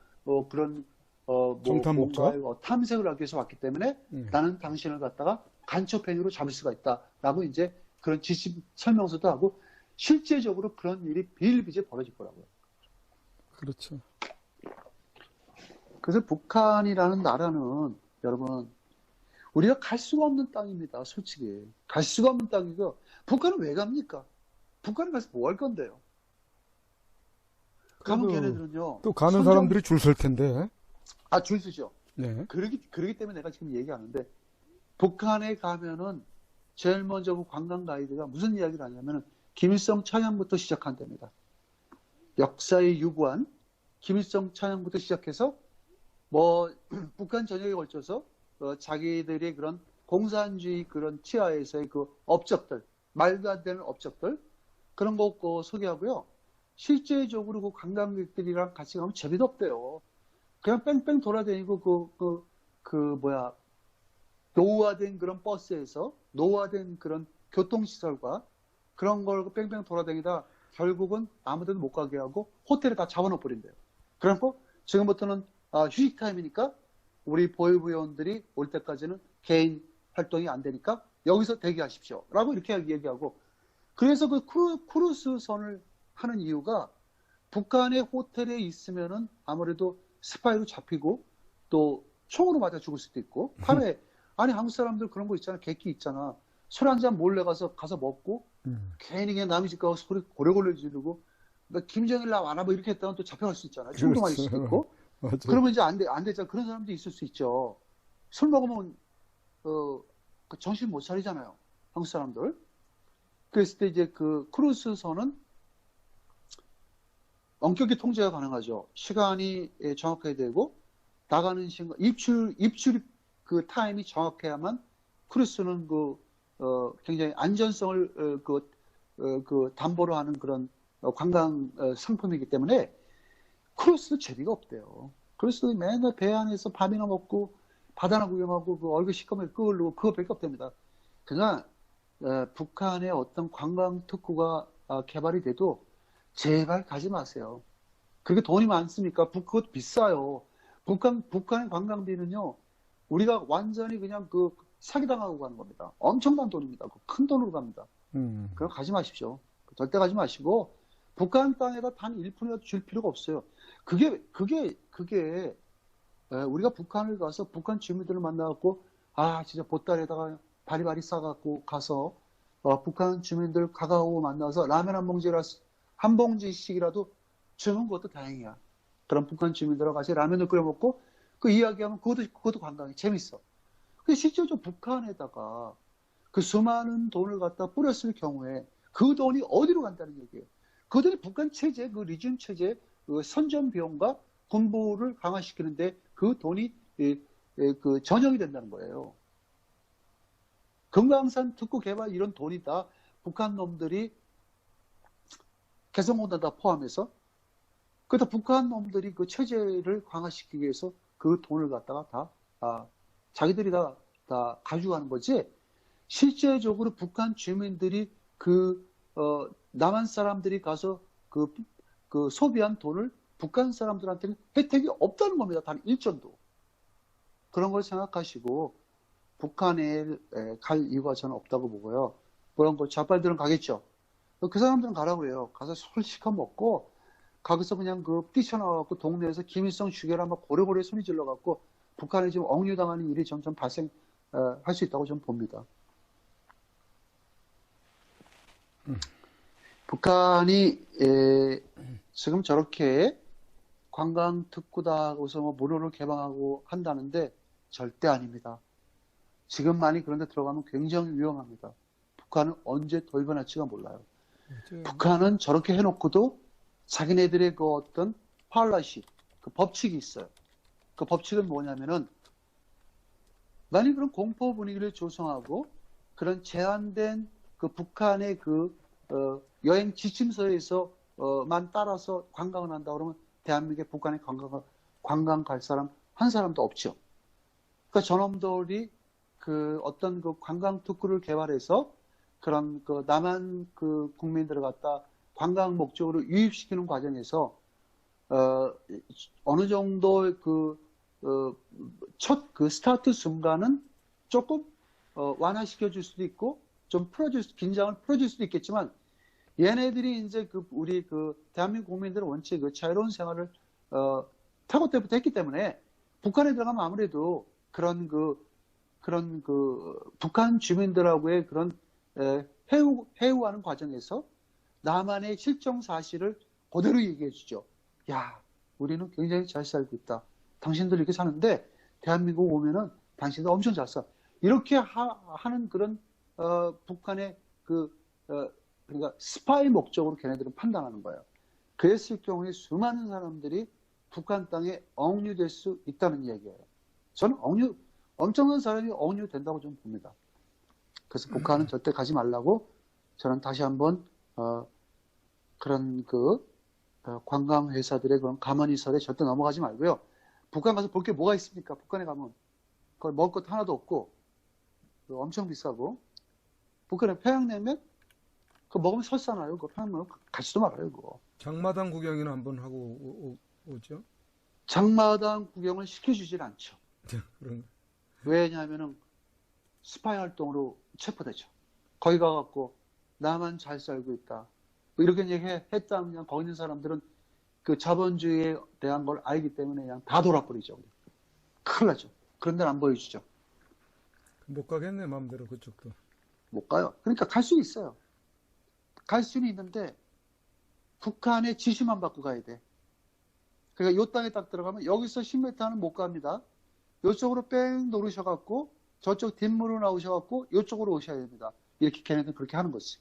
그런 뭔가 탐색을 하기 위해서 왔기 때문에 나는 당신을 갖다가 간첩행위로 잡을 수가 있다라고 이제 그런 지침 설명서도 하고 실제적으로 그런 일이 비일비재 벌어질 거라고요. 그렇죠. 그래서 북한이라는 나라는 여러분 우리가 갈 수가 없는 땅입니다. 솔직히 갈 수가 없는 땅이고 북한은 왜 갑니까? 북한에 가서 뭐 할 건데요? 가면 걔네들은요. 또 가는 사람들이 줄 설 텐데. 줄 서죠. 네. 그러기 때문에 내가 지금 얘기하는데 북한에 가면은 제일 먼저 그 관광 가이드가 무슨 이야기를 하냐면은 김일성 찬양부터 시작한답니다. 역사에 유구한 김일성 찬양부터 시작해서 뭐 북한 전역에 걸쳐서 자기들의 그런 공산주의 그런 치하에서의 그 업적들 말도 안 되는 업적들 그런 거 소개하고요. 실제적으로 그 관광객들이랑 같이 가면 재미도 없대요. 그냥 뺑뺑 돌아다니고 노후화된 그런 버스에서 노후화된 그런 교통시설과 그런 걸 뺑뺑 돌아다니다 결국은 아무데도 못 가게 하고 호텔에 다 잡아놓고 버린대요. 그래서 지금부터는 휴식 타임이니까 우리 보이부 요원들이 올 때까지는 개인 활동이 안 되니까 여기서 대기하십시오. 라고 이렇게 얘기하고 그래서 그 크루즈선을 하는 이유가 북한의 호텔에 있으면은 아무래도 스파이로 잡히고 또 총으로 맞아 죽을 수도 있고 밤에 아니 한국 사람들 그런 거 있잖아. 객기 있잖아. 술 한 잔 몰래 가서 먹고 괜히 그냥 남의 집 가서 소리 고래고래 지르고 그러니까 김정일 나 와라 뭐 이렇게 했다면 또 잡혀갈 수 있잖아. 총도 맞을 수도 있고 맞아요. 그러면 이제 안 되잖아. 그런 사람도 있을 수 있죠. 술 먹으면, 그 정신 못 차리잖아요. 한국 사람들. 그랬을 때 이제 그 크루즈선은 엄격히 통제가 가능하죠. 시간이 정확해야 되고, 나가는 시간, 입출 그 타임이 정확해야만 크루즈는 굉장히 안전성을 그 담보로 하는 그런 관광 상품이기 때문에 크루스도 재미가 없대요. 크루스 맨날 배 안에서 밥이나 먹고 바다나 구경하고 그 얼굴 시커멓게 끓고 그거밖에 없답니다. 그러나 북한의 어떤 관광 특구가 개발이 돼도 제발 가지 마세요. 그렇게 돈이 많습니까? 그것도 비싸요. 북한의 관광비는요, 우리가 완전히 그냥 그 사기당하고 가는 겁니다. 엄청난 돈입니다. 큰 돈으로 갑니다. 그럼 가지 마십시오. 절대 가지 마시고, 북한 땅에다 단 1푼이라도 줄 필요가 없어요. 그게, 우리가 북한을 가서 북한 주민들을 만나갖고, 진짜 보따리에다가 바리바리 싸갖고 가서, 북한 주민들 가가오고 만나서 라면 한 봉지씩이라도 주는 것도 다행이야. 그럼 북한 주민들하고 같이 라면을 끓여 먹고, 그 이야기하면 그것도 관광이 재밌어. 근데 실제로 북한에다가 그 수많은 돈을 갖다 뿌렸을 경우에 그 돈이 어디로 간다는 얘기예요. 그 돈이 북한 체제, 그 리즘 체제, 그 선전 비용과 군부를 강화시키는데 그 돈이 그 전역이 된다는 거예요. 금강산 특구 개발 이런 돈이 다 북한 놈들이 개성공단 다 포함해서 그러다 북한 놈들이 그 체제를 강화시키기 위해서 그 돈을 갖다가 자기들이 다 가져가는 거지. 실제적으로 북한 주민들이 남한 사람들이 가서 그 소비한 돈을 북한 사람들한테는 혜택이 없다는 겁니다. 단 1전도. 그런 걸 생각하시고 북한에 갈 이유가 저는 없다고 보고요. 그런 거 좌빨들은 가겠죠. 그 사람들은 가라고 해요. 가서 술 시커 먹고 거기서 그냥 뛰쳐나와갖고 동네에서 김일성 주게라 막 고래고래 소리 질러갖고 북한에 지금 억류당하는 일이 점점 발생할 수 있다고 저는 봅니다. 북한이 지금 저렇게 관광 특구다 하고서 뭐 무료를 개방하고 한다는데 절대 아닙니다. 지금 많이 그런 데 들어가면 굉장히 위험합니다. 북한은 언제 돌변할지가 몰라요. 맞아요. 북한은 저렇게 해놓고도 자기네들의 그 어떤 팔라시, 그 법칙이 있어요. 그 법칙은 뭐냐면은 만약 그런 공포 분위기를 조성하고 그런 제한된 그 북한의 여행 지침서에서만 따라서 관광을 한다 그러면 대한민국에 북한에 관광 갈 사람 한 사람도 없죠. 그러니까 저놈들이 어떤 관광 특구를 개발해서 그런 남한 국민들을 갖다 관광 목적으로 유입시키는 과정에서 어느 정도 첫 스타트 순간은 조금 완화시켜 줄 수도 있고 좀 긴장을 풀어줄 수도 있겠지만 얘네들이 이제 우리 대한민국 국민들은 원체 자유로운 생활을 태고 때부터 했기 때문에 북한에 들어가면 아무래도 그런 북한 주민들하고의 그런 해우하는 과정에서 남한의 실정 사실을 그대로 얘기해 주죠. 야, 우리는 굉장히 잘 살고 있다. 당신들 이렇게 사는데 대한민국 오면은 당신들 엄청 잘 사. 이렇게 하는 그런 북한의 그러니까 스파이 목적으로 걔네들은 판단하는 거예요. 그랬을 경우에 수많은 사람들이 북한 땅에 억류될 수 있다는 얘기예요. 저는 엄청난 사람이 억류된다고 좀 봅니다. 그래서 북한은 절대 가지 말라고 저는 다시 한번 그런 관광 회사들의 그런 가만히설에 절대 넘어가지 말고요. 북한 가서 볼 게 뭐가 있습니까? 북한에 가면 거기 먹을 것도 하나도 없고 엄청 비싸고 북한에 평양냉면 그거 먹으면 설사나요. 그거 평양냉면 가지도 말아요. 그거. 장마당 구경이나 한번 하고 오죠. 장마당 구경을 시켜주질 않죠. 그런 왜냐하면은 스파이 활동으로 체포되죠. 거기 가갖고 나만 잘 살고 있다. 뭐 이렇게 얘기했다 그냥 거기 있는 사람들은 그 자본주의에 대한 걸 알기 때문에 그냥 다 돌아버리죠. 큰일 나죠. 그런 데는 안 보여주죠. 못 가겠네 마음대로 그쪽도. 못 가요. 그러니까 갈 수 있어요. 갈 수는 있는데 북한의 지시만 받고 가야 돼. 그러니까 요 땅에 딱 들어가면 여기서 10m는 못 갑니다. 요쪽으로 뺑 노르셔갖고 저쪽 뒷문으로 나오셔갖고 요쪽으로 오셔야 됩니다. 이렇게 걔네들은 그렇게 하는 거지.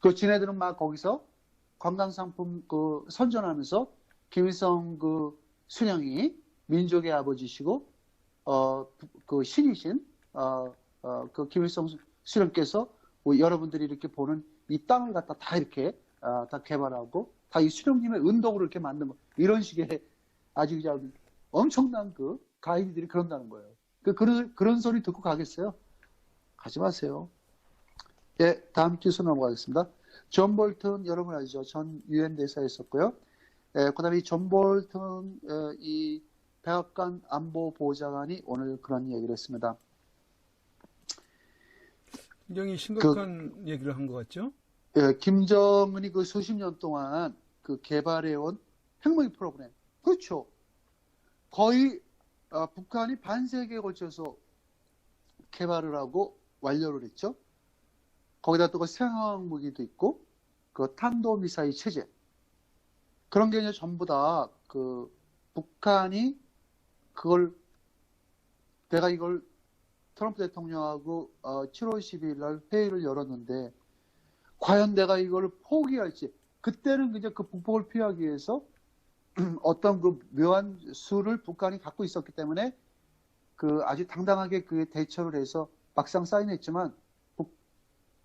그 지네들은 막 거기서 관광상품 그 선전하면서 김일성 그 수령이 민족의 아버지시고 그 신이신 그 김일성 수령께서 여러분들이 이렇게 보는 이 땅을 갖다 다 이렇게 다 개발하고 다 이 수령님의 은덕으로 이렇게 만든 거 이런 식의 아주 엄청난 그 가이드들이 그런다는 거예요. 그런 소리 듣고 가겠어요? 가지 마세요. 예, 다음 기수 넘어가겠습니다. 존 볼튼 여러분 아시죠? 전 유엔 대사였었고요. 예, 그다음에 이 존 볼튼 이 백악관 안보보좌관이 오늘 그런 얘기를 했습니다. 굉장히 심각한 얘기를 한 것 같죠? 예, 김정은이 그 수십 년 동안 그 개발해온 핵무기 프로그램, 그렇죠. 거의 북한이 반세기에 걸쳐서 개발을 하고 완료를 했죠. 거기다 또 그 생화학 무기도 있고 그 탄도미사일 체제 그런 게 이제 전부 다 그 북한이 그걸 내가 이걸 트럼프 대통령하고 7월 12일 날 회의를 열었는데 과연 내가 이걸 포기할지 그때는 이제 그 북폭을 피하기 위해서 어떤 그 묘한 수를 북한이 갖고 있었기 때문에 그 아주 당당하게 그 대처를 해서 막상 사인했지만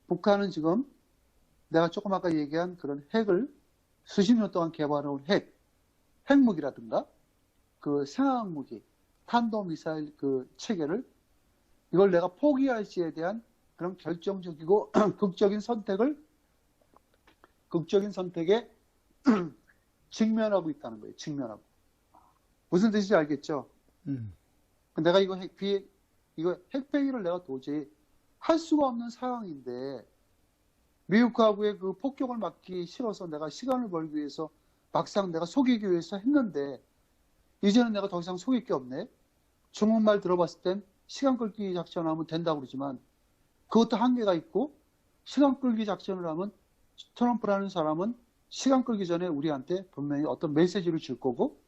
북한은 지금 내가 조금 아까 얘기한 그런 핵을 수십 년 동안 개발해온 핵무기라든가 그 생화학 무기, 탄도미사일 그 체계를 이걸 내가 포기할지에 대한 그런 결정적이고 극적인 선택에 직면하고 있다는 거예요. 직면하고. 무슨 뜻인지 알겠죠? 내가 이거 핵폐기를 내가 도저히 할 수가 없는 상황인데 미국하고의 그 폭격을 막기 싫어서 내가 시간을 벌기 위해서 막상 내가 속이기 위해서 했는데 이제는 내가 더 이상 속일 게 없네. 중국말 들어봤을 땐 시간 끌기 작전을 하면 된다고 그러지만 그것도 한계가 있고 시간 끌기 작전을 하면 트럼프라는 사람은 시간 끌기 전에 우리한테 분명히 어떤 메시지를 줄 거고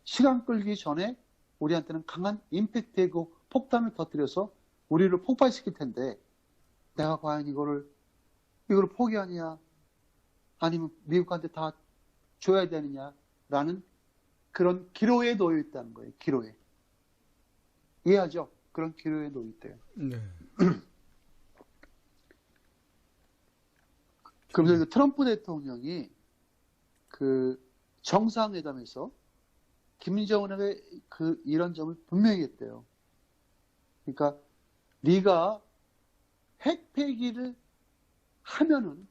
시간 끌기 전에 우리한테는 강한 임팩트이고 폭탄을 터뜨려서 우리를 폭발시킬 텐데 내가 과연 이거를 포기하느냐 아니면 미국한테 다 줘야 되느냐라는 그런 기로에 놓여 있다는 거예요. 기로에. 이해하죠? 그런 기로에 놓여 있대요. 네. 그러면서 그 트럼프 대통령이 그 정상회담에서 김정은에게 그 이런 점을 분명히 했대요. 그러니까 네가 핵 폐기를 하면은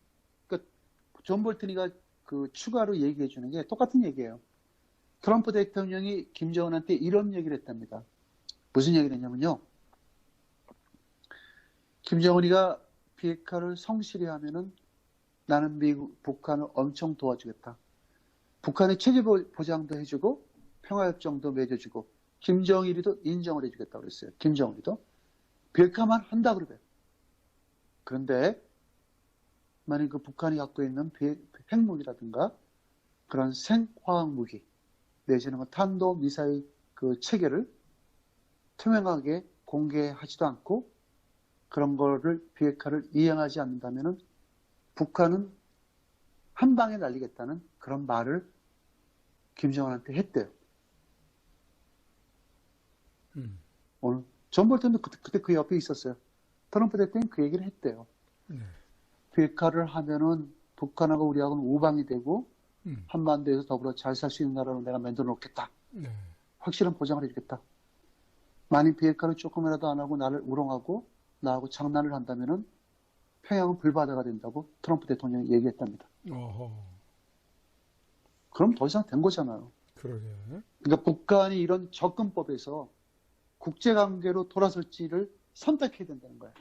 그러니까 존 볼튼이가 그 추가로 얘기해 주는 게 똑같은 얘기예요. 트럼프 대통령이 김정은한테 이런 얘기를 했답니다. 무슨 얘기를 했냐면요. 김정은이가 비핵화를 성실히 하면은 나는 북한을 엄청 도와주겠다. 북한의 체제 보장도 해주고 평화협정도 맺어주고 김정일이도 인정을 해주겠다고 그랬어요. 김정일이도. 비핵화만 한다 그러대요. 그런데 만약 그 북한이 갖고 있는 핵무기라든가 그런 생화학 무기 내지는 탄도 미사일 그 체계를 투명하게 공개하지도 않고 그런 거를 비핵화를 이행하지 않는다면은 북한은 한 방에 날리겠다는 그런 말을 김정은한테 했대요. 오늘 존 볼턴도 그때 그 옆에 있었어요. 트럼프 대통령이 그 얘기를 했대요. 비핵화를 하면은 북한하고 우리하고는 우방이 되고 한반도에서 더불어 잘 살 수 있는 나라로 내가 만들어 놓겠다. 확실한 보장을 해주겠다. 만약 비핵화를 조금이라도 안 하고 나를 우롱하고 나하고 장난을 한다면은 평양은 불바다가 된다고 트럼프 대통령이 얘기했답니다. 그럼 더 이상 된 거잖아요. 그러게. 그러니까 북한이 이런 접근법에서 국제관계로 돌아설지를 선택해야 된다는 거예요.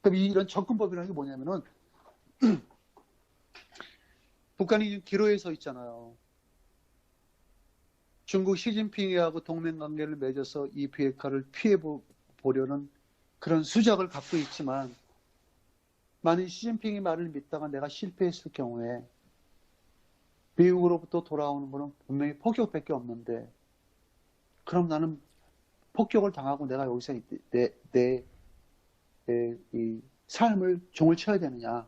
그럼 이런 접근법이라는 게 뭐냐면은 북한이 기로에 서 있잖아요. 중국 시진핑하고 동맹관계를 맺어서 이 비핵화를 피해 보려는 그런 수작을 갖고 있지만 만약 시진핑이 말을 믿다가 내가 실패했을 경우에 미국으로부터 돌아오는 거는 분명히 폭격밖에 없는데, 그럼 나는 폭격을 당하고 내가 여기서 이 삶을 종을 쳐야 되느냐?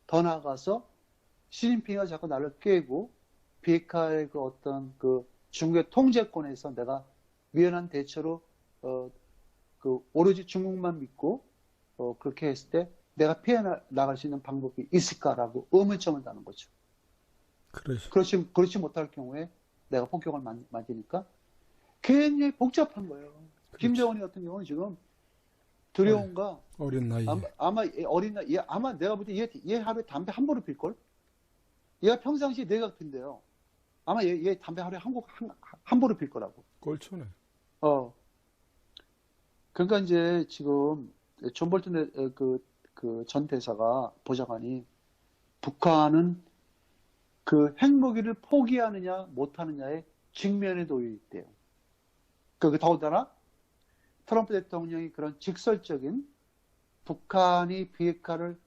더 나아가서 시진핑이 자꾸 나를 꿰고 비핵화의 그 어떤 그 중국의 통제권에서 내가 미연한 대처로 그 오로지 중국만 믿고 그렇게 했을 때 내가 피해 나갈 수 있는 방법이 있을까라고 의문점을 다는 거죠. 그러시. 그렇지 못할 경우에 내가 폭격을 맞으니까 굉장히 복잡한 거예요. 김정은이 같은 경우는 지금 두려움과 어린 나이에. 아마 어린 나이, 아마 내가 볼 때 얘 하루에 담배 한 보를 필걸? 얘가 평상시에 내각인데요. 아마 얘 담배 하루에 한 보를 필 거라고. 꼴초네. 그러니까 이제 지금 존 볼턴의 그 전 대사가 보좌관이 북한은 그 핵무기를 포기하느냐 못하느냐의 직면에 놓여 있대요. 그 더군다나 트럼프 대통령이 그런 직설적인 북한이 비핵화를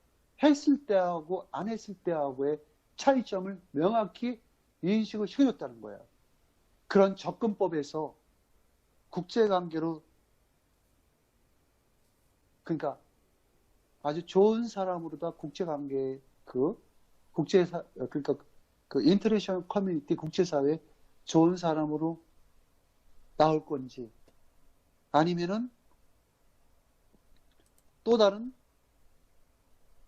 했을 때하고 안 했을 때하고의 차이점을 명확히 인식을 시켜줬다는 거예요. 그런 접근법에서 국제관계로 그러니까 아주 좋은 사람으로다 국제관계 그러니까 그 인터내셔널 커뮤니티 국제사회 좋은 사람으로 나올 건지 아니면은 또 다른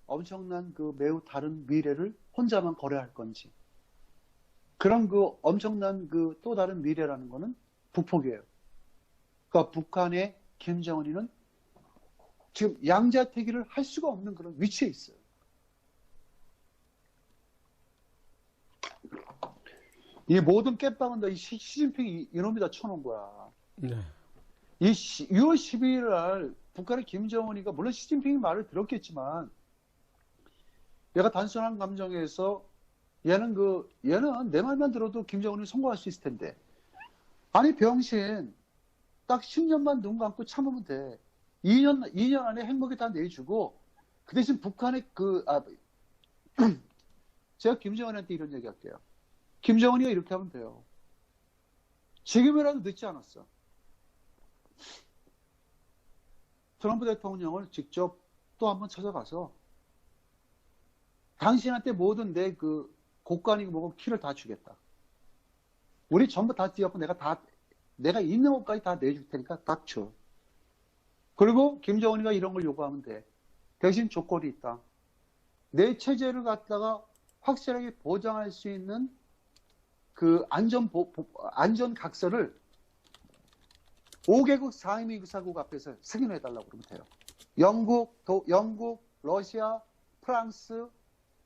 엄청난 그 매우 다른 미래를 혼자만 걸어야 할 건지 그런 그 엄청난 그 또 다른 미래라는 거는 북폭이에요. 그러니까 북한의 김정은이는 지금 양자택일을 할 수가 없는 그런 위치에 있어요. 이 모든 깨방은 다 이 시진핑이 이놈이 다 쳐놓은 거야. 네. 이 6월 12일 날 북한의 김정은이가 물론 시진핑이 말을 들었겠지만 얘가 단순한 감정에서 얘는 내 말만 들어도 김정은이 성공할 수 있을 텐데 아니 병신 딱 10년만 눈 감고 참으면 돼. 2년 안에 핵무기 다 내주고 그 대신 북한의 제가 김정은한테 이런 얘기 할게요. 김정은이가 이렇게 하면 돼요. 지금이라도 늦지 않았어. 트럼프 대통령을 직접 또 한번 찾아가서 당신한테 모든 내 그 곡간이고 뭐고 키를 다 주겠다. 우리 전부 다 뛰었고 내가 있는 것까지 다 내줄 테니까 닥쳐. 그리고 김정은이가 이런 걸 요구하면 돼. 대신 조건이 있다. 내 체제를 갖다가 확실하게 보장할 수 있는 그 안전 각서를 5개국 상임이사국 앞에서 승인해달라고 그러면 돼요. 영국, 러시아, 프랑스,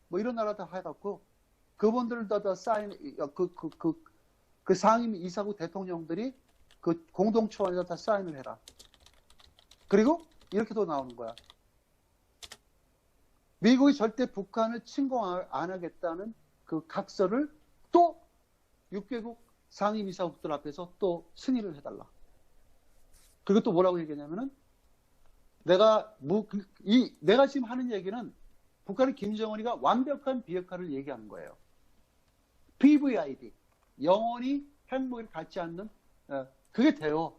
뭐 이런 나라 다 해갖고 그분들 다 사인, 그 상임이사국 대통령들이 그 공동초안에다 다 사인을 해라. 그리고 이렇게 또 나오는 거야. 미국이 절대 북한을 침공 안 하겠다는 그 각서를 또 6개국 상임이사국들 앞에서 또 승인을 해달라. 그리고 또 뭐라고 얘기하냐면은 내가 지금 하는 얘기는 북한의 김정은이가 완벽한 비핵화를 얘기하는 거예요. PVID. 영원히 핵무기를 갖지 않는 그게 돼요.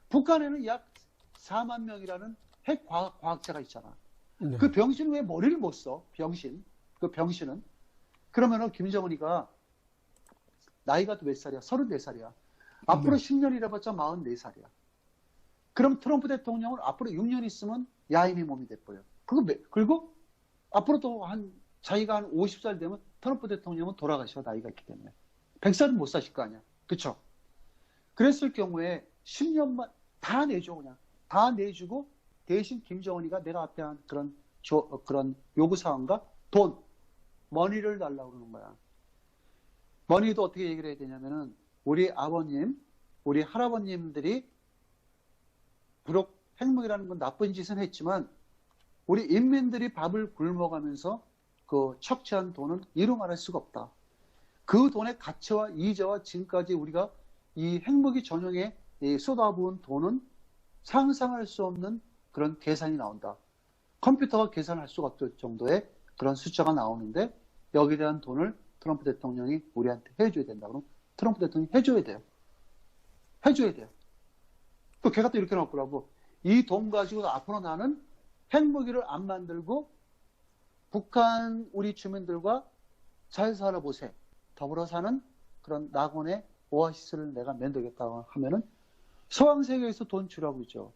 북한에는 약 4만 명이라는 핵 과학자가 있잖아. 네. 그 병신은 왜 머리를 못 써? 병신. 그 병신은. 그러면은 김정은이가 나이가 또 몇 살이야? 34살이야. 앞으로 10년이라 봤자 44살이야. 그럼 트럼프 대통령은 앞으로 6년 있으면 야인의 몸이 돼버려. 그리고 앞으로 또 자기가 한 50살 되면 트럼프 대통령은 돌아가셔. 나이가 있기 때문에. 100살은 못 사실 거 아니야. 그쵸? 그랬을 경우에 10년만 다 내줘, 그냥. 다 내주고 대신 김정은이가 내가 앞에 한 그런 요구사항과 머니를 달라고 그러는 거야. 머니도 어떻게 얘기를 해야 되냐면은 우리 아버님, 우리 할아버님들이 비록 핵무기라는 건 나쁜 짓은 했지만 우리 인민들이 밥을 굶어가면서 그 척취한 돈은 이루 말할 수가 없다. 그 돈의 가치와 이자와 지금까지 우리가 이 핵무기 전용에 쏟아부은 돈은 상상할 수 없는 그런 계산이 나온다. 컴퓨터가 계산할 수가 없을 정도의 그런 숫자가 나오는데 여기에 대한 돈을 트럼프 대통령이 우리한테 해줘야 된다. 그럼 트럼프 대통령이 해줘야 돼요. 해줘야 돼요. 또 걔가 또 이렇게 나왔더라고. 이 돈 가지고 앞으로 나는 핵무기를 안 만들고 북한 우리 주민들과 잘 살아보세. 더불어 사는 그런 낙원의 오아시스를 내가 만들겠다고 하면은 서방 세계에서 돈 주라고 그러죠.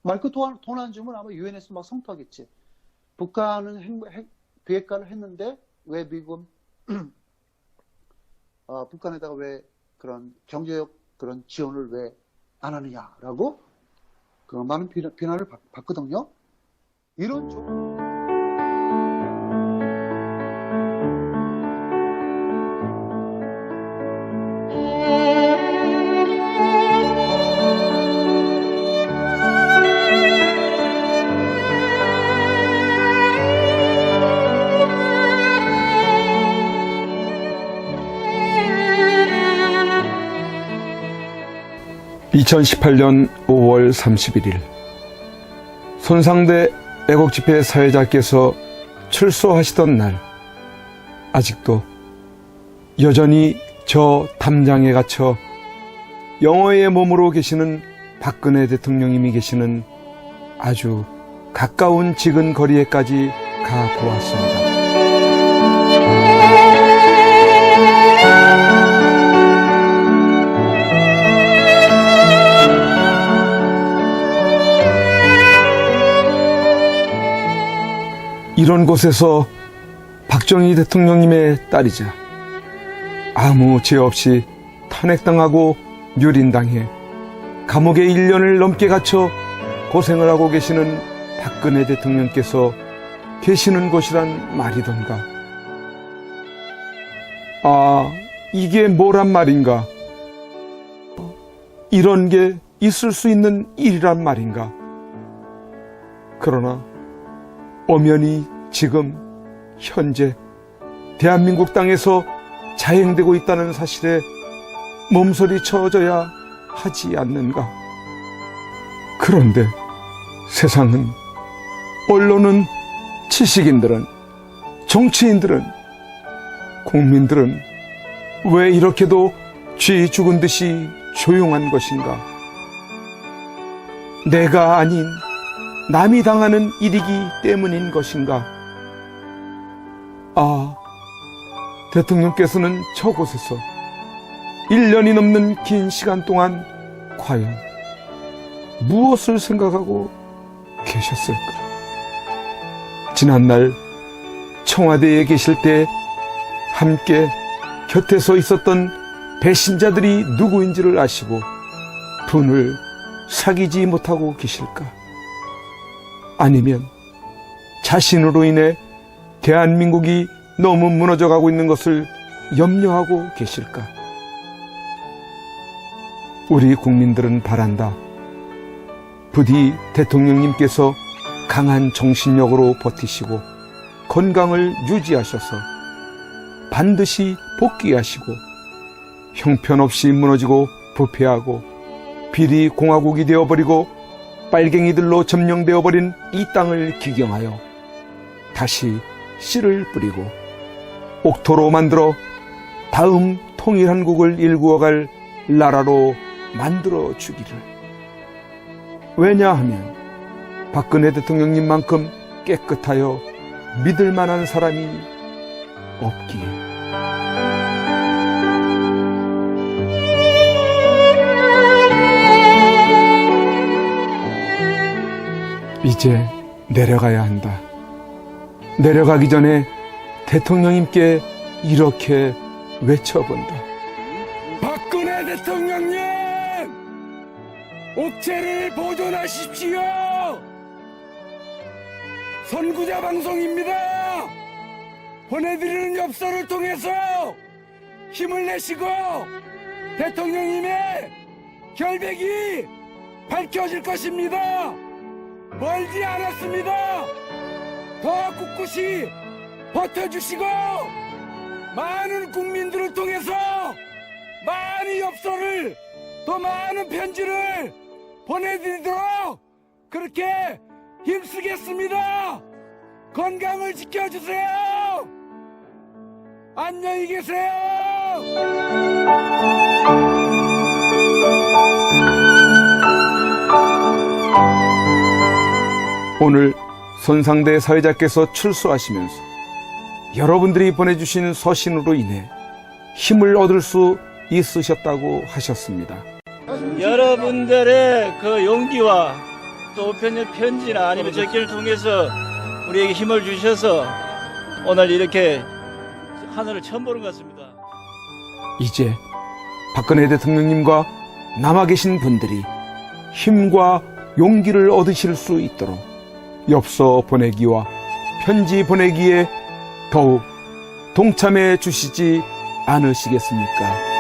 말그 돈 안 주면 아마 유엔에서 막 성토하겠지. 북한은 비핵화를 했는데 왜 미국은 북한에다가 왜 그런 경제적 그런 지원을 왜 안 하느냐라고 그 많은 비난을 받거든요. 이런 쪽. 2018년 5월 31일 손상대 애국집회 사회자께서 출소하시던 날, 아직도 여전히 저 담장에 갇혀 영어의 몸으로 계시는 박근혜 대통령님이 계시는 아주 가까운 지근 거리에까지 가보았습니다. 이런 곳에서 박정희 대통령님의 딸이자 아무 죄 없이 탄핵당하고 유린당해 감옥에 1년을 넘게 갇혀 고생을 하고 계시는 박근혜 대통령께서 계시는 곳이란 말이던가. 아, 이게 뭐란 말인가? 이런 게 있을 수 있는 일이란 말인가? 그러나 엄연히 지금 현재 대한민국 땅에서 자행되고 있다는 사실에 몸서리 쳐져야 하지 않는가. 그런데 세상은, 언론은, 지식인들은, 정치인들은, 국민들은 왜 이렇게도 쥐 죽은 듯이 조용한 것인가? 내가 아닌 남이 당하는 일이기 때문인 것인가? 아, 대통령께서는 저곳에서 1년이 넘는 긴 시간 동안 과연 무엇을 생각하고 계셨을까? 지난날 청와대에 계실 때 함께 곁에 서 있었던 배신자들이 누구인지를 아시고 분을 사귀지 못하고 계실까? 아니면 자신으로 인해 대한민국이 너무 무너져가고 있는 것을 염려하고 계실까? 우리 국민들은 바란다. 부디 대통령님께서 강한 정신력으로 버티시고 건강을 유지하셔서 반드시 복귀하시고 형편없이 무너지고 부패하고 비리 공화국이 되어버리고 빨갱이들로 점령되어버린 이 땅을 기경하여 다시 씨를 뿌리고 옥토로 만들어 다음 통일한국을 일구어갈 나라로 만들어 주기를. 왜냐하면 박근혜 대통령님만큼 깨끗하여 믿을 만한 사람이 없기에. 이제 내려가야 한다. 내려가기 전에 대통령님께 이렇게 외쳐본다. 박근혜 대통령님! 옥체를 보존하십시오! 선구자 방송입니다! 보내드리는 엽서를 통해서 힘을 내시고 대통령님의 결백이 밝혀질 것입니다. 멀지 않았습니다. 더 꿋꿋이 버텨주시고 많은 국민들을 통해서 많은 엽서를, 더 많은 편지를 보내드리도록 그렇게 힘쓰겠습니다. 건강을 지켜주세요. 안녕히 계세요. 오늘 손상대 사회자께서 출소하시면서 여러분들이 보내주신 서신으로 인해 힘을 얻을 수 있으셨다고 하셨습니다. 여러분들의 그 용기와 또 우편의 편지나 아니면 적기를 통해서 우리에게 힘을 주셔서 오늘 이렇게 하늘을 처음 보는 것 같습니다. 이제 박근혜 대통령님과 남아 계신 분들이 힘과 용기를 얻으실 수 있도록 엽서 보내기와 편지 보내기에 더욱 동참해 주시지 않으시겠습니까?